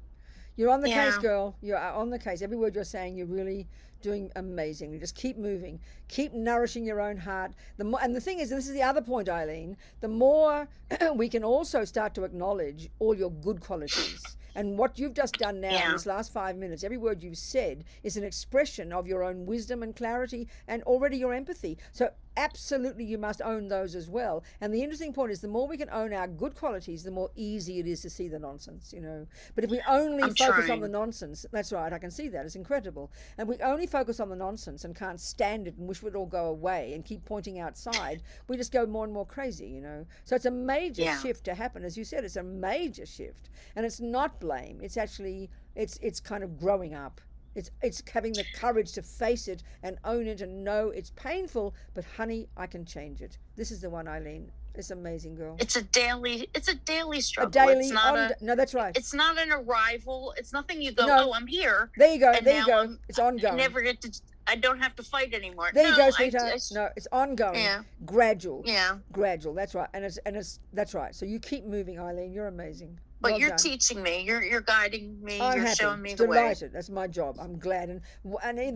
You're on the case, Yeah. girl. You are on the case. Every word you're saying, you're really doing amazingly. Just keep moving. Keep nourishing your own heart. The more, and the thing is, this is the other point, Eileen. The more we can also start to acknowledge all your good qualities. And what you've just done now in Yeah. this last 5 minutes, every word you've said is an expression of your own wisdom and clarity and already your empathy. So absolutely you must own those as well. And the interesting point is the more we can own our good qualities, the more easy it is to see the nonsense, you know. But if we only I'm focus on trying. the nonsense, that's right, I can see that. It's incredible. And we only focus on the nonsense and can't stand it and wish it would all go away and keep pointing outside, we just go more and more crazy, you know. So it's a major Yeah. shift to happen. As you said, it's a major shift. And it's not blame. It's actually, it's kind of growing up. It's having the courage to face it and own it and know it's painful, but honey, I can change it. This is the one, Eileen. It's amazing, girl. It's a daily A struggle. daily, It's not no, that's right. it's not an arrival. It's nothing you go, No. oh, I'm here. There you go, and there you now go. I'm- It's I ongoing. never get to, I don't have to fight anymore. There you No, go, I- sweetheart. No, it's ongoing. Yeah. Gradual. Yeah. Gradual. That's right. And it's that's right. So you keep moving, Eileen. You're amazing. But Well you're done. teaching me. You're guiding me. I'm You're happy, showing me the way. delighted. That's my job. I'm glad, and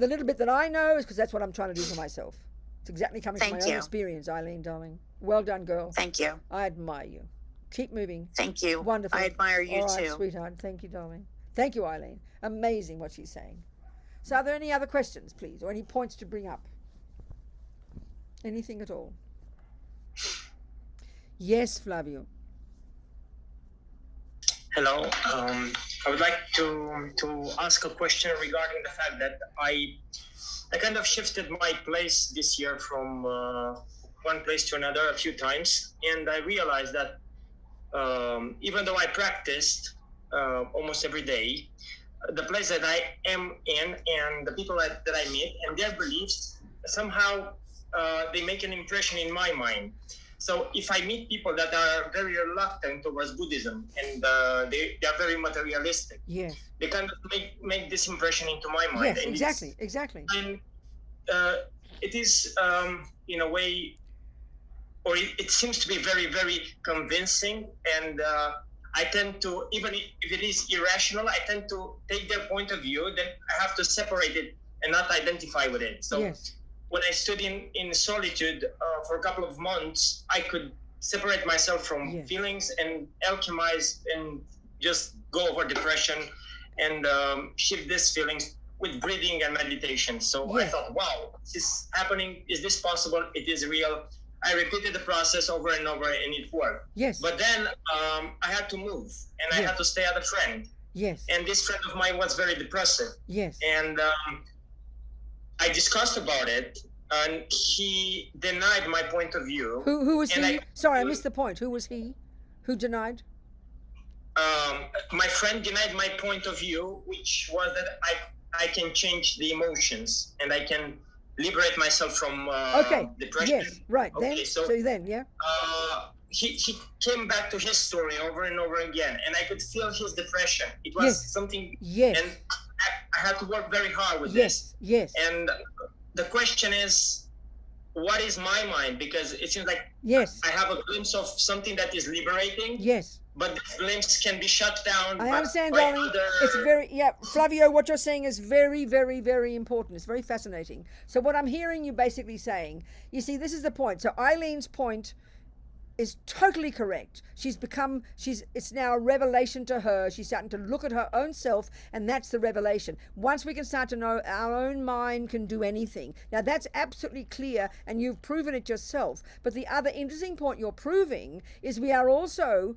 the little bit that I know is because that's what I'm trying to do for myself. It's exactly coming from Thank my own you. experience, Eileen, darling. Well done, girl. Thank you. I admire you. Keep moving. Thank you. Wonderful. I admire you All right, too. sweetheart. Thank you, darling. Thank you, Eileen. Amazing what she's saying. So, are there any other questions, please, or any points to bring up? Anything at all? Yes, Flavio. Hello. I would like to ask a question regarding the fact that I kind of shifted my place this year from one place to another a few times, and I realized that even though I practiced almost every day, the place that I am in and the people that I meet and their beliefs somehow they make an impression in my mind. So if I meet people that are very reluctant towards Buddhism and they are very materialistic, Yes. they kind of make this impression into my mind. Yes, And exactly. And it is in a way, or it seems to be very, very convincing. And I tend to, even if it is irrational, I tend to take their point of view. Then I have to separate it and not identify with it. So Yes. when I stood in solitude for a couple of months, I could separate myself from Yes. feelings and alchemize and just go over depression and shift these feelings with breathing and meditation. So I Yes. thought, wow, is this happening? Is this possible? It is real. I repeated the process over and over and it worked. Yes. But then I had to move and I Yes. had to stay at a friend. Yes. And this friend of mine was very depressive. Yes. And I discussed about it, and he denied my point of view. Who was and he? Sorry, I missed the point. Who was he? Who denied? My friend denied my point of view, which was that I can change the emotions and I can liberate myself from Okay. depression. Yes. Right. Okay, Then. so- Then, yeah. He came back to his story over and over again, and I could feel his depression. It was Yes. something, Yes. and I had to work very hard with Yes. Yes. this. And the question is, what is my mind? Because it seems like Yes. I have a glimpse of something that is liberating, Yes. but the glimpse can be shut down. I understand, by darling. It's very, yeah, Flavio, what you're saying is very, very, very important. It's very fascinating. So what I'm hearing you basically saying, you see, this is the point. So Eileen's point is totally correct. It's now a revelation to her. She's starting to look at her own self, and that's the revelation. Once we can start to know our own mind can do anything. Now that's absolutely clear, and you've proven it yourself. But the other interesting point you're proving is we are also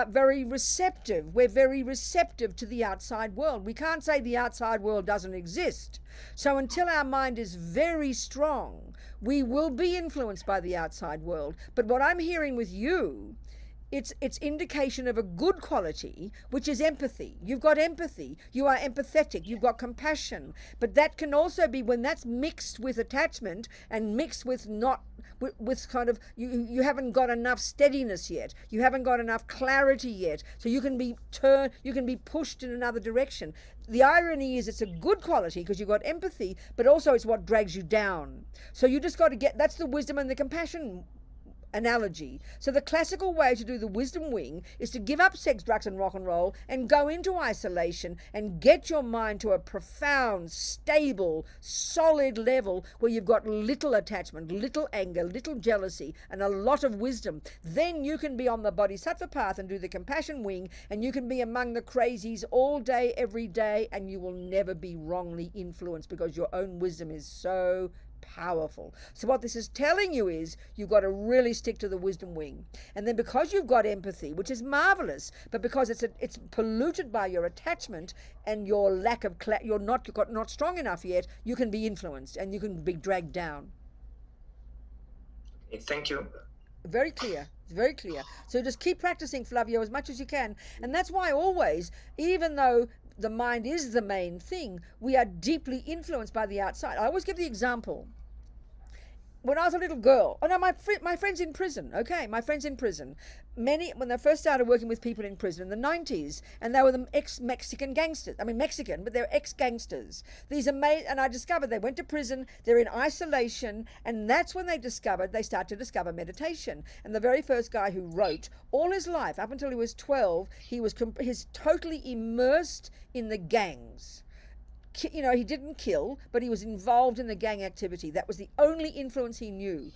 very receptive. We're very receptive to the outside world. We can't say the outside world doesn't exist. So until our mind is very strong, we will be influenced by the outside world. But what I'm hearing with you, it's indication of a good quality, which is empathy. You've got empathy. You are empathetic. You've got compassion. But that can also be, when that's mixed with attachment and mixed with with kind of, you haven't got enough steadiness yet. You haven't got enough clarity yet. So you can be pushed in another direction. The irony is it's a good quality because you've got empathy, but also it's what drags you down. So you just got to that's the wisdom and the compassion analogy. So the classical way to do the wisdom wing is to give up sex, drugs, and rock and roll and go into isolation and get your mind to a profound, stable, solid level where you've got little attachment, little anger, little jealousy, and a lot of wisdom. Then you can be on the bodhisattva path and do the compassion wing, and you can be among the crazies all day, every day, and you will never be wrongly influenced because your own wisdom is so powerful. So what this is telling you is you've got to really stick to the wisdom wing. And then because you've got empathy, which is marvelous, but because it's polluted by your attachment and your lack of you're not strong enough yet, you can be influenced and you can be dragged down. Thank you. Very clear. It's very clear. So just keep practicing, Flavio, as much as you can. And that's why always, even though the mind is the main thing, we are deeply influenced by the outside. I always give the example. When I was a little girl, my friends in prison, okay, my friends in prison, when they first started working with people in prison in the 90s, and they were the ex-Mexican gangsters, Mexican, but they're ex-gangsters. And I discovered they went to prison, they're in isolation, and that's when they start to discover meditation. And the very first guy who wrote, all his life, up until he was 12, he's totally immersed in the gangs. You know, he didn't kill, but he was involved in the gang activity. That was the only influence he knew.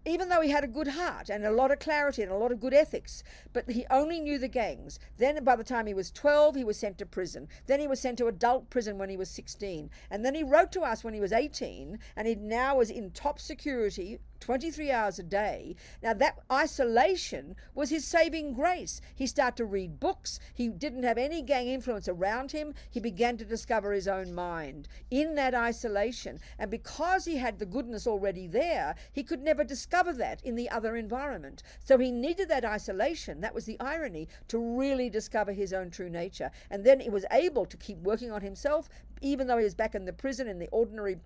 Even though he had a good heart and a lot of clarity and a lot of good ethics, but he only knew the gangs. Then by the time he was 12, he was sent to prison. Then he was sent to adult prison when he was 16. And then he wrote to us when he was 18, and he now was in top security 23 hours a day. Now that isolation was his saving grace. He started to read books. He didn't have any gang influence around him. He began to discover his own mind in that isolation. And because he had the goodness already there, he could never discover that in the other environment. So he needed that isolation, that was the irony, to really discover his own true nature. And then he was able to keep working on himself, even though he was back in the prison in the ordinary,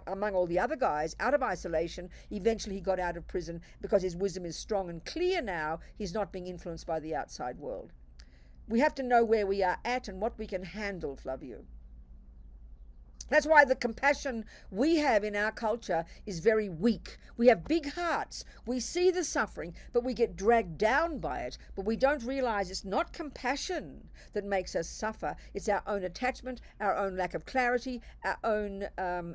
among all the other guys, out of isolation. Eventually he got out of prison because his wisdom is strong and clear now. He's not being influenced by the outside world. We have to know where we are at and what we can handle, Flavio. That's why the compassion we have in our culture is very weak. We have big hearts. We see the suffering, but we get dragged down by it. But we don't realize it's not compassion that makes us suffer. It's our own attachment, our own lack of clarity, our own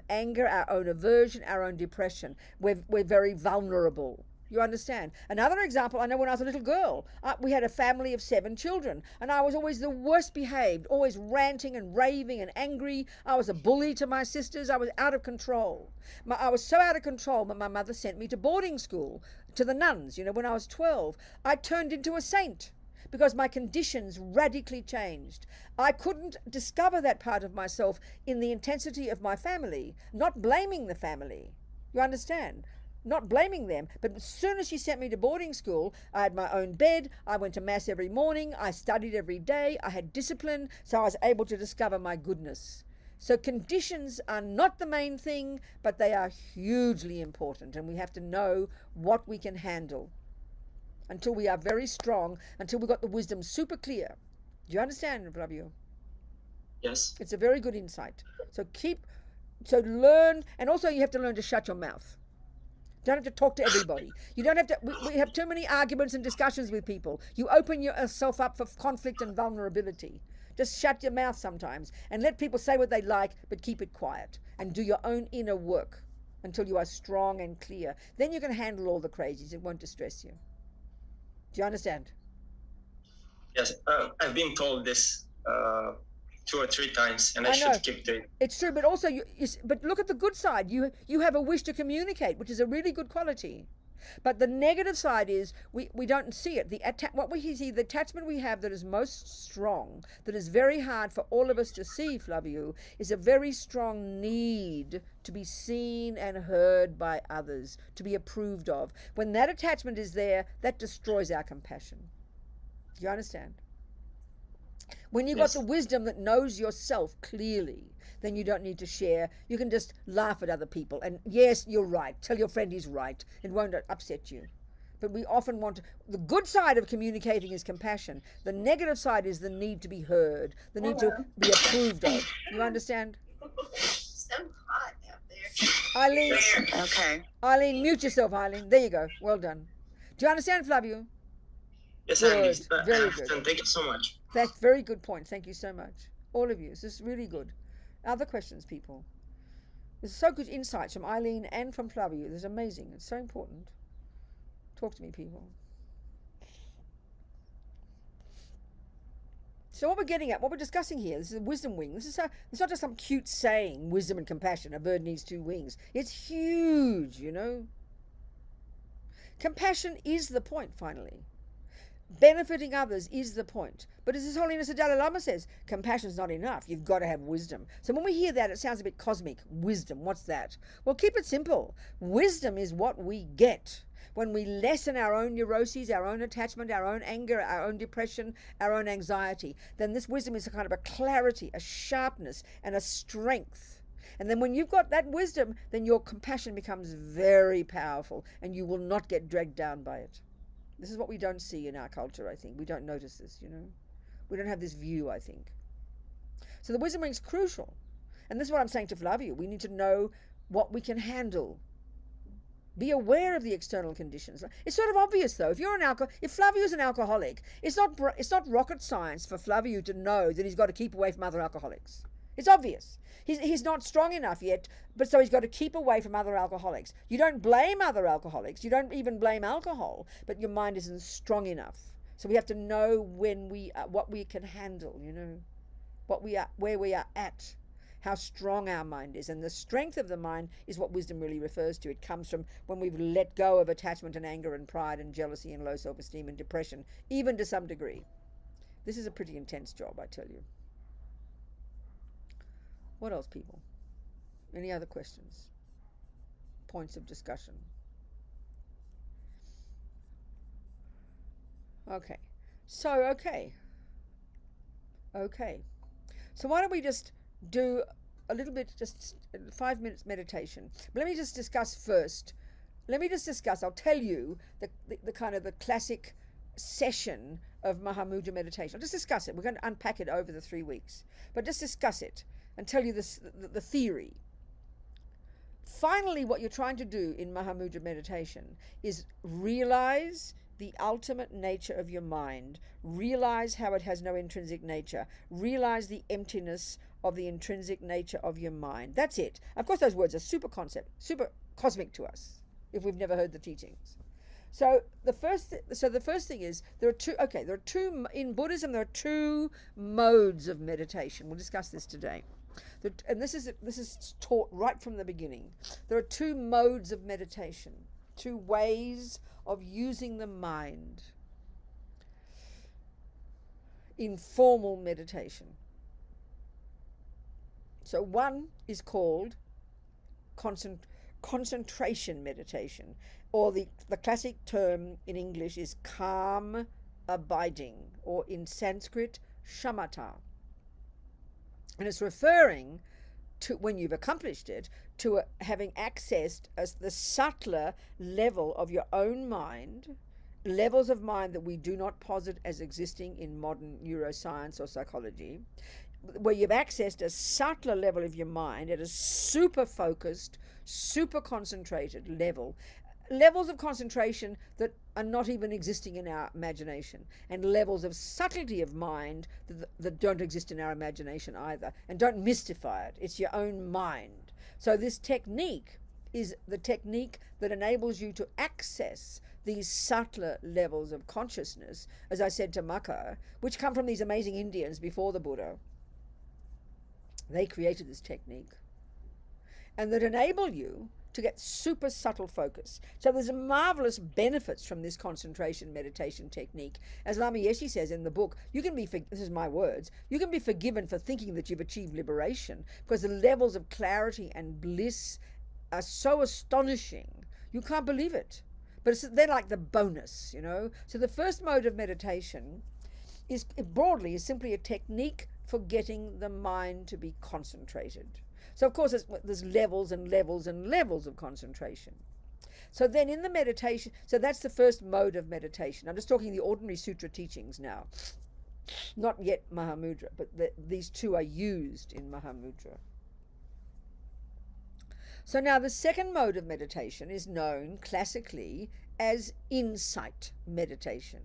anger, our own aversion, our own depression. We're very vulnerable. You understand? Another example, I know when I was a little girl, we had a family of 7 children, and I was always the worst behaved, always ranting and raving and angry. I was a bully to my sisters. I was out of control. I was so out of control that my mother sent me to boarding school, to the nuns, when I was 12. I turned into a saint because my conditions radically changed. I couldn't discover that part of myself in the intensity of my family, not blaming the family. You understand? Not blaming them, but as soon as she sent me to boarding school, I had my own bed, I went to mass every morning, I studied every day, I had discipline, so I was able to discover my goodness. So conditions are not the main thing, but they are hugely important, and we have to know what we can handle until we are very strong, until we've got the wisdom super clear. Do you understand, Flavio? Yes. It's a very good insight. So learn, and also you have to learn to shut your mouth. Don't have to talk to everybody. You don't have to, we have too many arguments and discussions with people. You open yourself up for conflict and vulnerability. Just shut your mouth sometimes and let people say what they like, but keep it quiet and do your own inner work until you are strong and clear. Then you can handle all the crazies. It won't distress you. Do you understand? Yes, I've been told this 2 or 3 times, and I should keep doing it. It's true, but also, but look at the good side. You have a wish to communicate, which is a really good quality. But the negative side is we don't see it. What we see, the attachment we have that is most strong, that is very hard for all of us to see, Flavio, is a very strong need to be seen and heard by others, to be approved of. When that attachment is there, that destroys our compassion. Do you understand? When you've got the wisdom that knows yourself clearly, then you don't need to share. You can just laugh at other people. And yes, you're right. Tell your friend he's right. It won't upset you. But we often the good side of communicating is compassion. The negative side is the need to be heard, the need to be approved of. You understand? So hot out there. Eileen. Okay. Eileen, mute yourself, Eileen. There you go. Well done. Do you understand, Flavio? Yes, Good. I understand. Very good. Thank you so much. That's very good point. Thank you so much. All of you. This is really good. Other questions, people? This is so good insights from Eileen and from Flavio. This is amazing. It's so important. Talk to me, people. So what we're getting at, what we're discussing here, this is a wisdom wing. It's not just some cute saying, wisdom and compassion, a bird needs two wings. It's huge, you know. Compassion is the point, finally. Benefiting others is the point. But as His Holiness the Dalai Lama says, compassion's not enough. You've got to have wisdom. So when we hear that, it sounds a bit cosmic. Wisdom, what's that? Well, keep it simple. Wisdom is what we get when we lessen our own neuroses, our own attachment, our own anger, our own depression, our own anxiety. Then this wisdom is a kind of a clarity, a sharpness, and a strength. And then when you've got that wisdom, then your compassion becomes very powerful and you will not get dragged down by it. This is what we don't see in our culture, I think. We don't notice this, you know. We don't have this view, I think. So the wisdom ring is crucial. And this is what I'm saying to Flavio. We need to know what we can handle. Be aware of the external conditions. It's sort of obvious, though. If Flavio's an alcoholic, it's not rocket science for Flavio to know that he's got to keep away from other alcoholics. It's obvious. He's not strong enough yet, but so he's got to keep away from other alcoholics. You don't blame other alcoholics. You don't even blame alcohol, but your mind isn't strong enough. So we have to know what we can handle, you know, where we are at, how strong our mind is. And the strength of the mind is what wisdom really refers to. It comes from when we've let go of attachment and anger and pride and jealousy and low self-esteem and depression, even to some degree. This is a pretty intense job, I tell you. What else, people? Any other questions? Points of discussion? Okay. So why don't we just do a little bit, just 5 minutes meditation. But let me just discuss first. I'll tell you the kind of the classic session of Mahamudra meditation. I'll just discuss it. We're going to unpack it over the 3 weeks. But just discuss it and tell you the theory. Finally, what you're trying to do in Mahamudra meditation is realize the ultimate nature of your mind. Realize how it has no intrinsic nature. Realize the emptiness of the intrinsic nature of your mind. That's it. Of course, those words are super cosmic to us if we've never heard the teachings. So the first thing is there are two in Buddhism. There are two modes of meditation. We'll discuss this today. And this is taught right from the beginning. There are two modes of meditation, two ways of using the mind in formal meditation. So one is called concentration meditation, or the classic term in English is calm abiding, or in Sanskrit, shamatha. And it's referring to, when you've accomplished it, to having accessed the subtler level of your own mind, levels of mind that we do not posit as existing in modern neuroscience or psychology, where you've accessed a subtler level of your mind at a super focused, super concentrated level. Levels of concentration that are not even existing in our imagination, and levels of subtlety of mind that don't exist in our imagination either. And don't mystify it. It's your own mind. So this technique is the technique that enables you to access these subtler levels of consciousness, as I said to Maka, which come from these amazing Indians before the Buddha. They created this technique. And that enable you to get super subtle focus. So there's marvelous benefits from this concentration meditation technique. As Lama Yeshe says in the book, you can be, this is my words, you can be forgiven for thinking that you've achieved liberation, because the levels of clarity and bliss are so astonishing. You can't believe it. But they're like the bonus, you know. So the first mode of meditation is broadly simply a technique for getting the mind to be concentrated. So of course there's levels and levels and levels of concentration. So then in the meditation, so that's the first mode of meditation. I'm just talking the ordinary sutra teachings now. Not yet Mahamudra, but these two are used in Mahamudra. So now the second mode of meditation is known classically as insight meditation,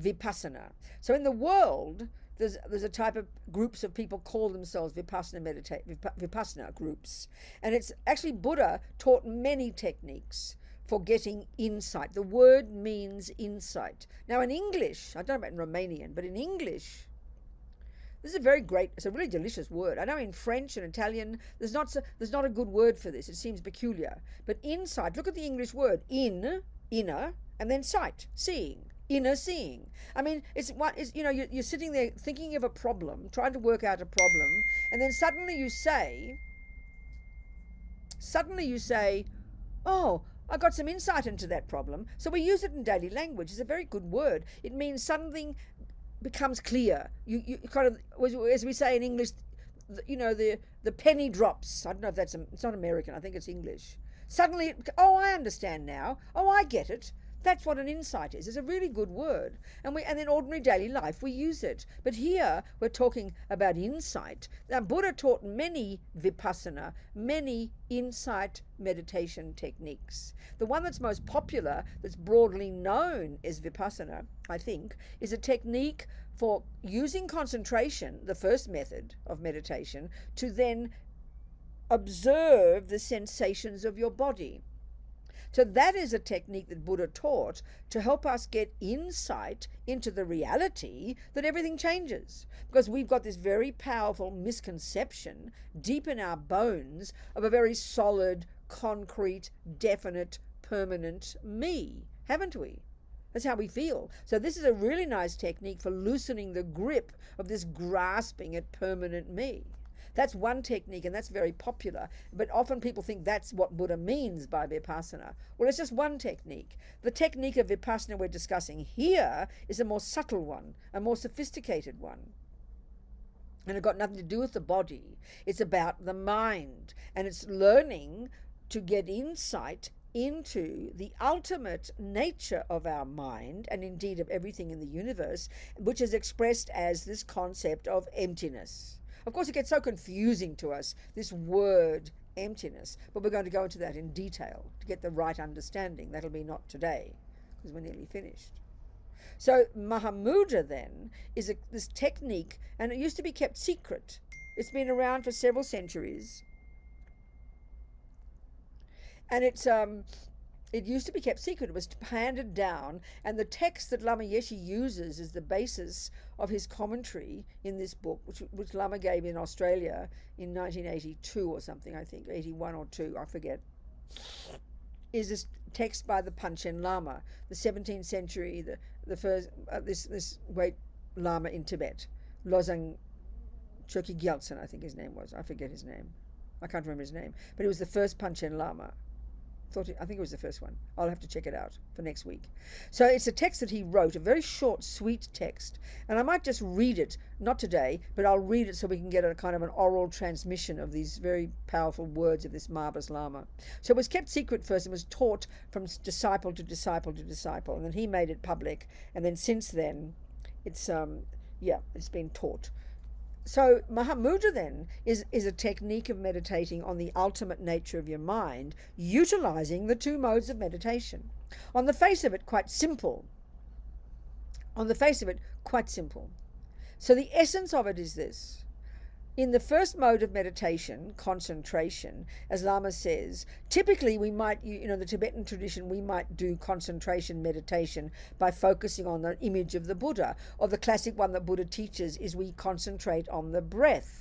vipassana. So in the world, there's a type of groups of people call themselves vipassana groups. And it's actually Buddha taught many techniques for getting insight. The word means insight. Now in English, I don't know about in Romanian, but in English, this is it's a really delicious word. I know in French and Italian, there's not a good word for this. It seems peculiar. But insight, look at the English word, inner, and then sight, seeing, inner seeing. I mean, you're sitting there thinking of a problem, trying to work out a problem, and then suddenly you say, oh, I got some insight into that problem. So we use it in daily language. It's a very good word. It means something becomes clear. You kind of, as we say in English, the penny drops. I don't know if it's not American. I think it's English. Suddenly, I understand now. Oh, I get it. That's what an insight is. It's a really good word. And in ordinary daily life, we use it. But here, we're talking about insight. Now, Buddha taught many vipassana, many insight meditation techniques. The one that's most popular, that's broadly known as vipassana, I think, is a technique for using concentration, the first method of meditation, to then observe the sensations of your body. So that is a technique that Buddha taught to help us get insight into the reality that everything changes. Because we've got this very powerful misconception deep in our bones of a very solid, concrete, definite, permanent me, haven't we? That's how we feel. So this is a really nice technique for loosening the grip of this grasping at permanent me. That's one technique, and that's very popular. But often people think that's what Buddha means by vipassana. Well, it's just one technique. The technique of vipassana we're discussing here is a more subtle one, a more sophisticated one. And it's got nothing to do with the body. It's about the mind. And it's learning to get insight into the ultimate nature of our mind, and indeed of everything in the universe, which is expressed as this concept of emptiness. Of course, it gets so confusing to us, this word emptiness, but we're going to go into that in detail to get the right understanding. That'll be not today, because we're nearly finished. So Mahamudra then is this technique, and it used to be kept secret. It's been around for several centuries, and it used to be kept secret. It was handed down, and the text that Lama Yeshe uses is the basis of his commentary in this book, which Lama gave in Australia in 1982 or something, I think, 81 or 2, I forget, is this text by the Panchen Lama, the 17th century, the first, this great Lama in Tibet, Losang Choki Gyaltsen, I think his name was. I forget his name. I can't remember his name. But he was the first Panchen Lama. I think it was the first one. I'll have to check it out for next week. So it's a text that he wrote, a very short, sweet text. And I might just read it, not today, but I'll read it so we can get a kind of an oral transmission of these very powerful words of this marvelous Lama. So it was kept secret first and was taught from disciple to disciple to disciple. And then he made it public. And then since then, it's been taught. So Mahamudra then is a technique of meditating on the ultimate nature of your mind, utilizing the two modes of meditation. On the face of it, quite simple. So the essence of it is this. In the first mode of meditation, concentration, as Lama says, typically we might, the Tibetan tradition, we might do concentration meditation by focusing on the image of the Buddha. Or the classic one that Buddha teaches is we concentrate on the breath.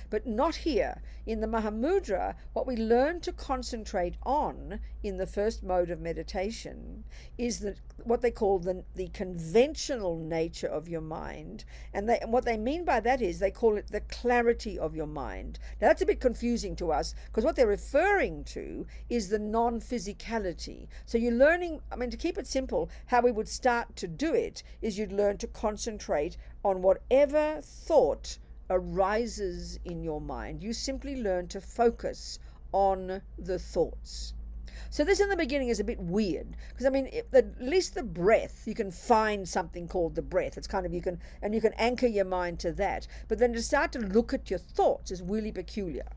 But not here. In the Mahamudra, what we learn to concentrate on in the first mode of meditation is what they call the conventional nature of your mind. And what they mean by that is they call it the clarity of your mind. Now that's a bit confusing to us, because what they're referring to is the non-physicality. So you're learning, to keep it simple, how we would start to do it is you'd learn to concentrate on whatever thought arises in your mind. You simply learn to focus on the thoughts. So this in the beginning is a bit weird, because at least the breath, you can find something called the breath. It's kind of, you can anchor your mind to that. But then to start to look at your thoughts is really peculiar.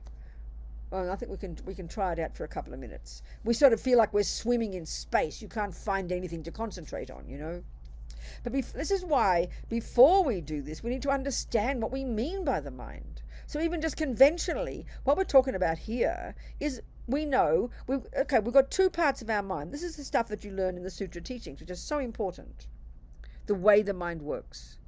Well, I think we can try it out for a couple of minutes. We sort of feel like we're swimming in space. You can't find anything to concentrate on, you know. But this is why before we do this, we need to understand what we mean by the mind. So even just conventionally, what we're talking about here is we know we've got two parts of our mind. This is the stuff that you learn in the sutra teachings, which is so important. The way the mind works.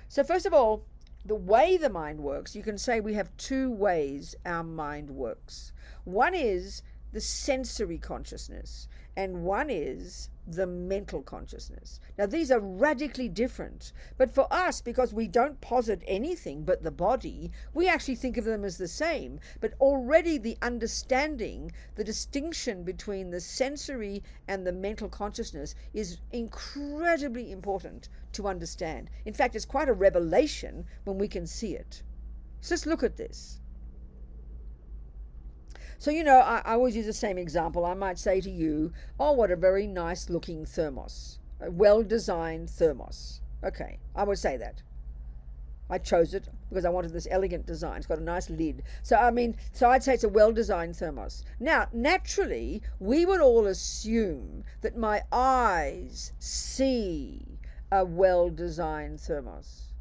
So first of all, the way the mind works, you can say we have two ways our mind works. One is the sensory consciousness, and one is the mental consciousness. Now, these are radically different, but for us, because we don't posit anything but the body, we actually think of them as the same. But already the understanding, the distinction between the sensory and the mental consciousness is incredibly important to understand. In fact, it's quite a revelation when we can see it. So let's look at this. So, you know, I always use the same example. I might say to you, oh, what a very nice looking thermos, a well-designed thermos. Okay, I would say that. I chose it because I wanted this elegant design. It's got a nice lid. So I'd say it's a well-designed thermos. Now, naturally, we would all assume that my eyes see a well-designed thermos.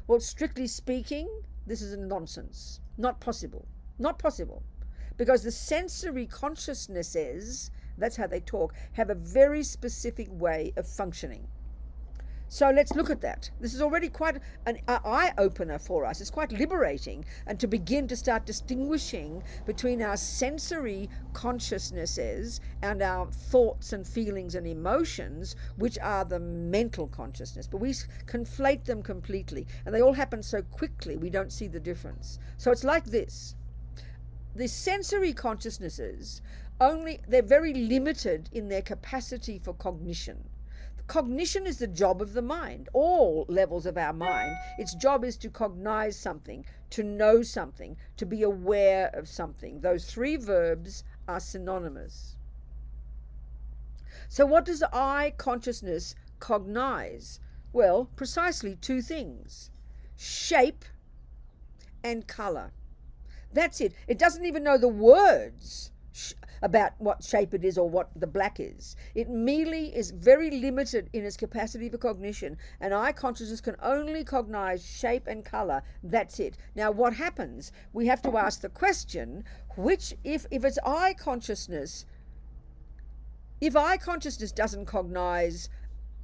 Well, strictly speaking, this is a nonsense. Not possible. Not possible. Because the sensory consciousnesses, that's how they talk, have a very specific way of functioning. So let's look at that. This is already quite an eye-opener for us. It's quite liberating, and to begin to start distinguishing between our sensory consciousnesses and our thoughts and feelings and emotions, which are the mental consciousness. But we conflate them completely, and they all happen so quickly we don't see the difference. So it's like this. The sensory consciousnesses, they're very limited in their capacity for cognition. Cognition is the job of the mind, all levels of our mind. Its job is to cognize something, to know something, to be aware of something. Those three verbs are synonymous. So what does eye consciousness cognize? Well, precisely two things: shape and color. That's it. It doesn't even know the words about what shape it is or what the black is. It merely is very limited in its capacity for cognition, and eye consciousness can only cognize shape and color. That's it. Now, what happens? We have to ask the question, if it's eye consciousness, if eye consciousness doesn't cognize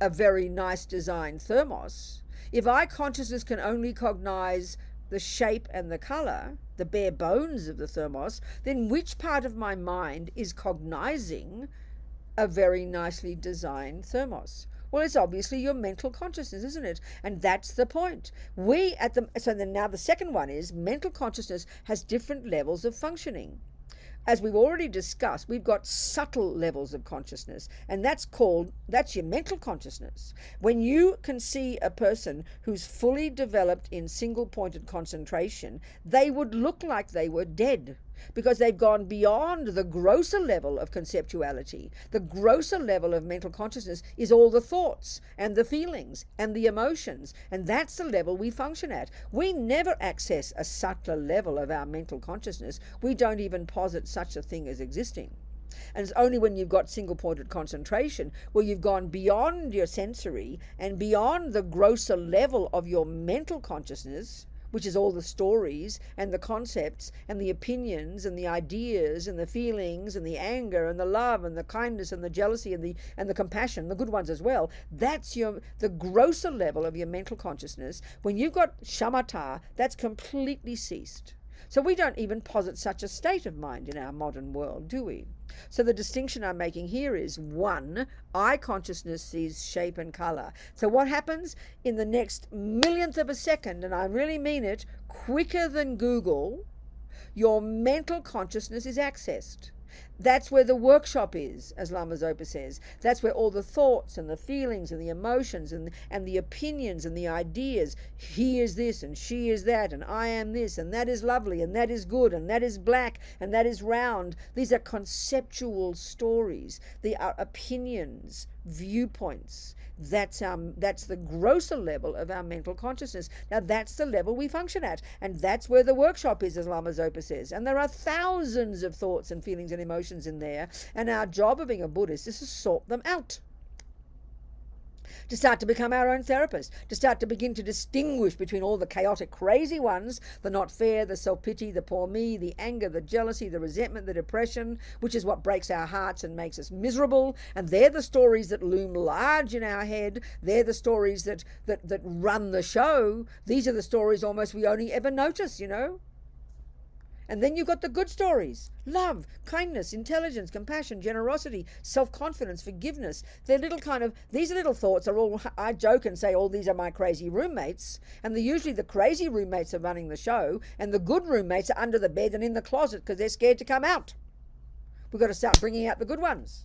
a very nice designed thermos, if eye consciousness can only cognize the shape and the color, the bare bones of the thermos, then which part of my mind is cognizing a very nicely designed thermos? Well, it's obviously your mental consciousness, isn't it? And that's the point. So then now the second one is mental consciousness has different levels of functioning. As we've already discussed, we've got subtle levels of consciousness, and that's your mental consciousness. When you can see a person who's fully developed in single-pointed concentration, they would look like they were dead, because they've gone beyond the grosser level of conceptuality. The grosser level of mental consciousness is all the thoughts and the feelings and the emotions, and that's the level we function at. We never access a subtler level of our mental consciousness. We don't even posit such a thing as existing. And it's only when you've got single-pointed concentration, where you've gone beyond your sensory and beyond the grosser level of your mental consciousness, which is all the stories and the concepts and the opinions and the ideas and the feelings and the anger and the love and the kindness and the jealousy and the compassion, the good ones as well. That's the grosser level of your mental consciousness. When you've got shamatha, that's completely ceased. So we don't even posit such a state of mind in our modern world, do we? So the distinction I'm making here is, one, eye consciousness sees shape and color. So what happens in the next millionth of a second, and I really mean it, quicker than Google, your mental consciousness is accessed. That's where the workshop is, as Lama Zopa says. That's where all the thoughts and the feelings and the emotions and the opinions and the ideas, he is this and she is that and I am this and that is lovely and that is good and that is black and that is round. These are conceptual stories. They are opinions viewpoints. That's the grosser level of our mental consciousness. Now that's the level we function at, and that's where the workshop is, as Lama Zopa says. And there are thousands of thoughts and feelings and emotions in there, and our job of being a Buddhist is to sort them out, to start to become our own therapist, to start to begin to distinguish between all the chaotic, crazy ones, the not fair, the self-pity, the poor me, the anger, the jealousy, the resentment, the depression, which is what breaks our hearts and makes us miserable. And they're the stories that loom large in our head. They're the stories that run the show. These are the stories almost we only ever notice, you know. And then you've got the good stories: love, kindness, intelligence, compassion, generosity, self-confidence, forgiveness. These little thoughts are all, I joke and say, all these are my crazy roommates. And usually the crazy roommates are running the show, and the good roommates are under the bed and in the closet because they're scared to come out. We've got to start bringing out the good ones.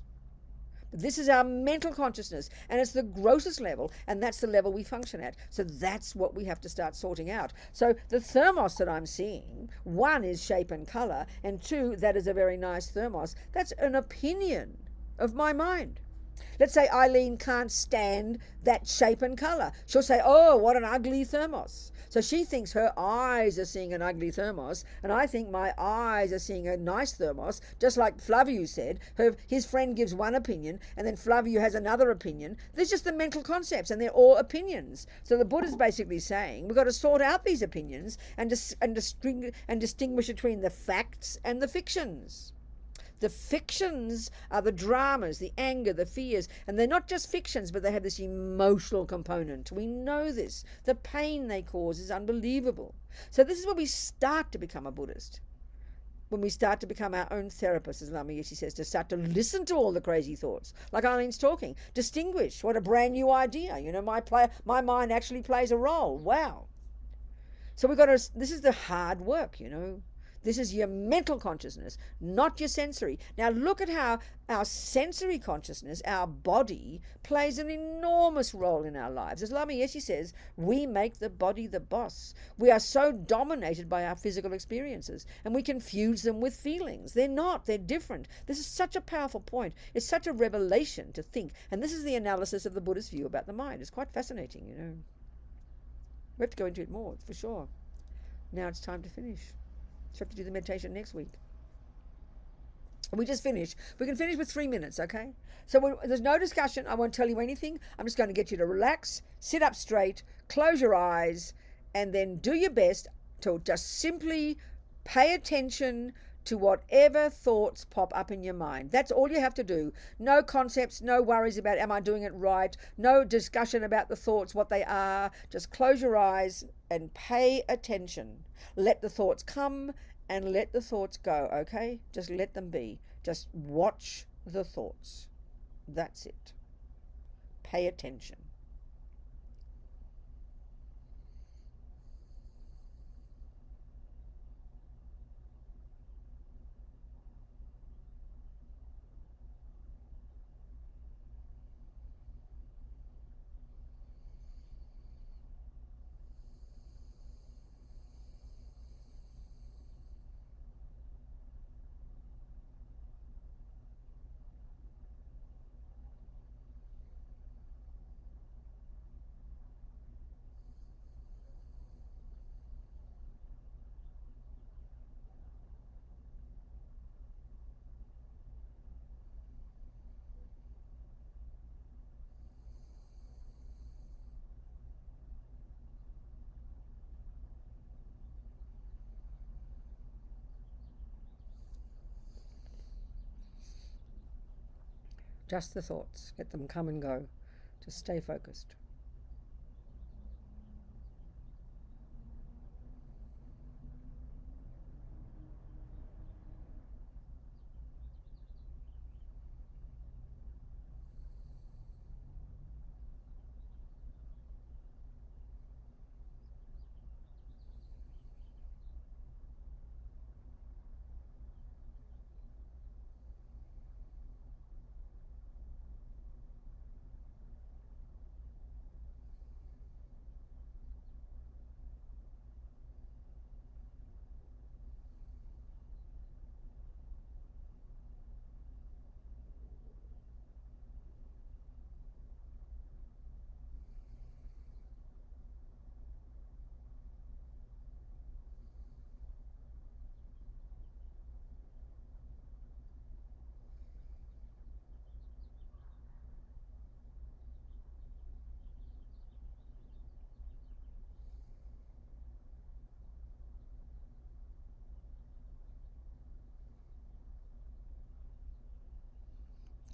This is our mental consciousness, and it's the grossest level, and that's the level we function at. So that's what we have to start sorting out. So the thermos that I'm seeing, one is shape and color, and two, that is a very nice thermos. That's an opinion of my mind. Let's say Eileen can't stand that shape and color. She'll say, oh, what an ugly thermos. So she thinks her eyes are seeing an ugly thermos, and I think my eyes are seeing a nice thermos, just like Flavio said. His friend gives one opinion, and then Flavio has another opinion. There's just the mental concepts, and they're all opinions. So the Buddha's basically saying we've got to sort out these opinions and distinguish between the facts and the fictions. The fictions are the dramas, the anger, the fears, and they're not just fictions, but they have this emotional component. We know this. The pain they cause is unbelievable. So this is where we start to become a Buddhist. When we start to become our own therapist, as Lama Yeshe says, to start to listen to all the crazy thoughts, like Eileen's talking, distinguish, what a brand new idea. You know, my mind actually plays a role. Wow. So this is the hard work, you know. This is your mental consciousness, not your sensory. Now look at how our sensory consciousness, our body, plays an enormous role in our lives. As Lama Yeshe says, we make the body the boss. We are so dominated by our physical experiences, and we confuse them with feelings. They're not, they're different. This is such a powerful point. It's such a revelation to think. And this is the analysis of the Buddhist view about the mind. It's quite fascinating, you know. We have to go into it more, for sure. Now it's time to finish. So we have to do the meditation next week. We just finished. We can finish with 3 minutes, okay? So there's no discussion. I won't tell you anything. I'm just going to get you to relax, sit up straight, close your eyes, and then do your best to just simply pay attention to whatever thoughts pop up in your mind. That's all you have to do. No concepts, no worries about am I doing it right, no discussion about the thoughts, what they are. Just close your eyes and pay attention. Let the thoughts come and let the thoughts go, okay? Just let them be. Just watch the thoughts. That's it. Pay attention. Just the thoughts. Let them come and go. Just stay focused.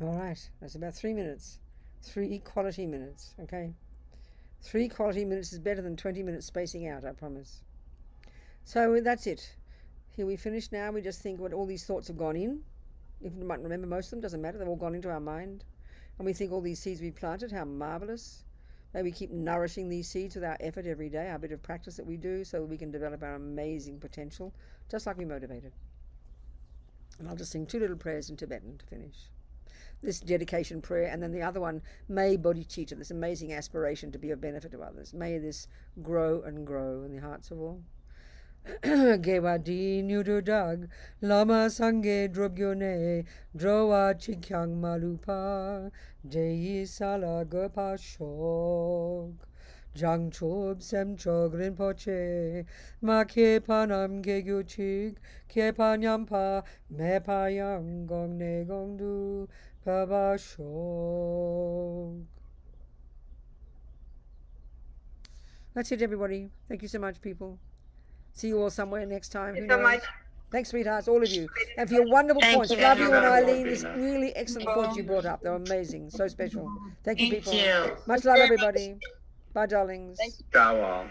All right, that's about 3 minutes. 3 quality minutes, okay? 3 quality minutes is better than 20 minutes spacing out, I promise. So that's it. Here we finish now. We just think what all these thoughts have gone in. If we might remember most of them, doesn't matter. They've all gone into our mind. And we think all these seeds we planted, how marvelous. May we keep nourishing these seeds with our effort every day, our bit of practice that we do, so that we can develop our amazing potential, just like we motivated. And I'll just sing 2 little prayers in Tibetan to finish. This dedication prayer, and then the other one, may bodhicitta, this amazing aspiration to be of benefit to others. May this grow and grow in the hearts of all. Gewadi nyududag, lama sange drobyone, drowa chikyang malupa, deyi sala gopa shog. Jang chob sem chog rinpoche, ma ke panam ge gyuchig, ke panyampa, me payang gong ne gong du, paba shog. That's it, everybody. Thank you so much, people. See you all somewhere next time. Who knows? Thanks, sweethearts, all of you. And for your wonderful points. Love you and Eileen. These really excellent points you brought up. They were amazing. So special. Thank you, people. Much love, everybody. Bye, darlings. Ciao all.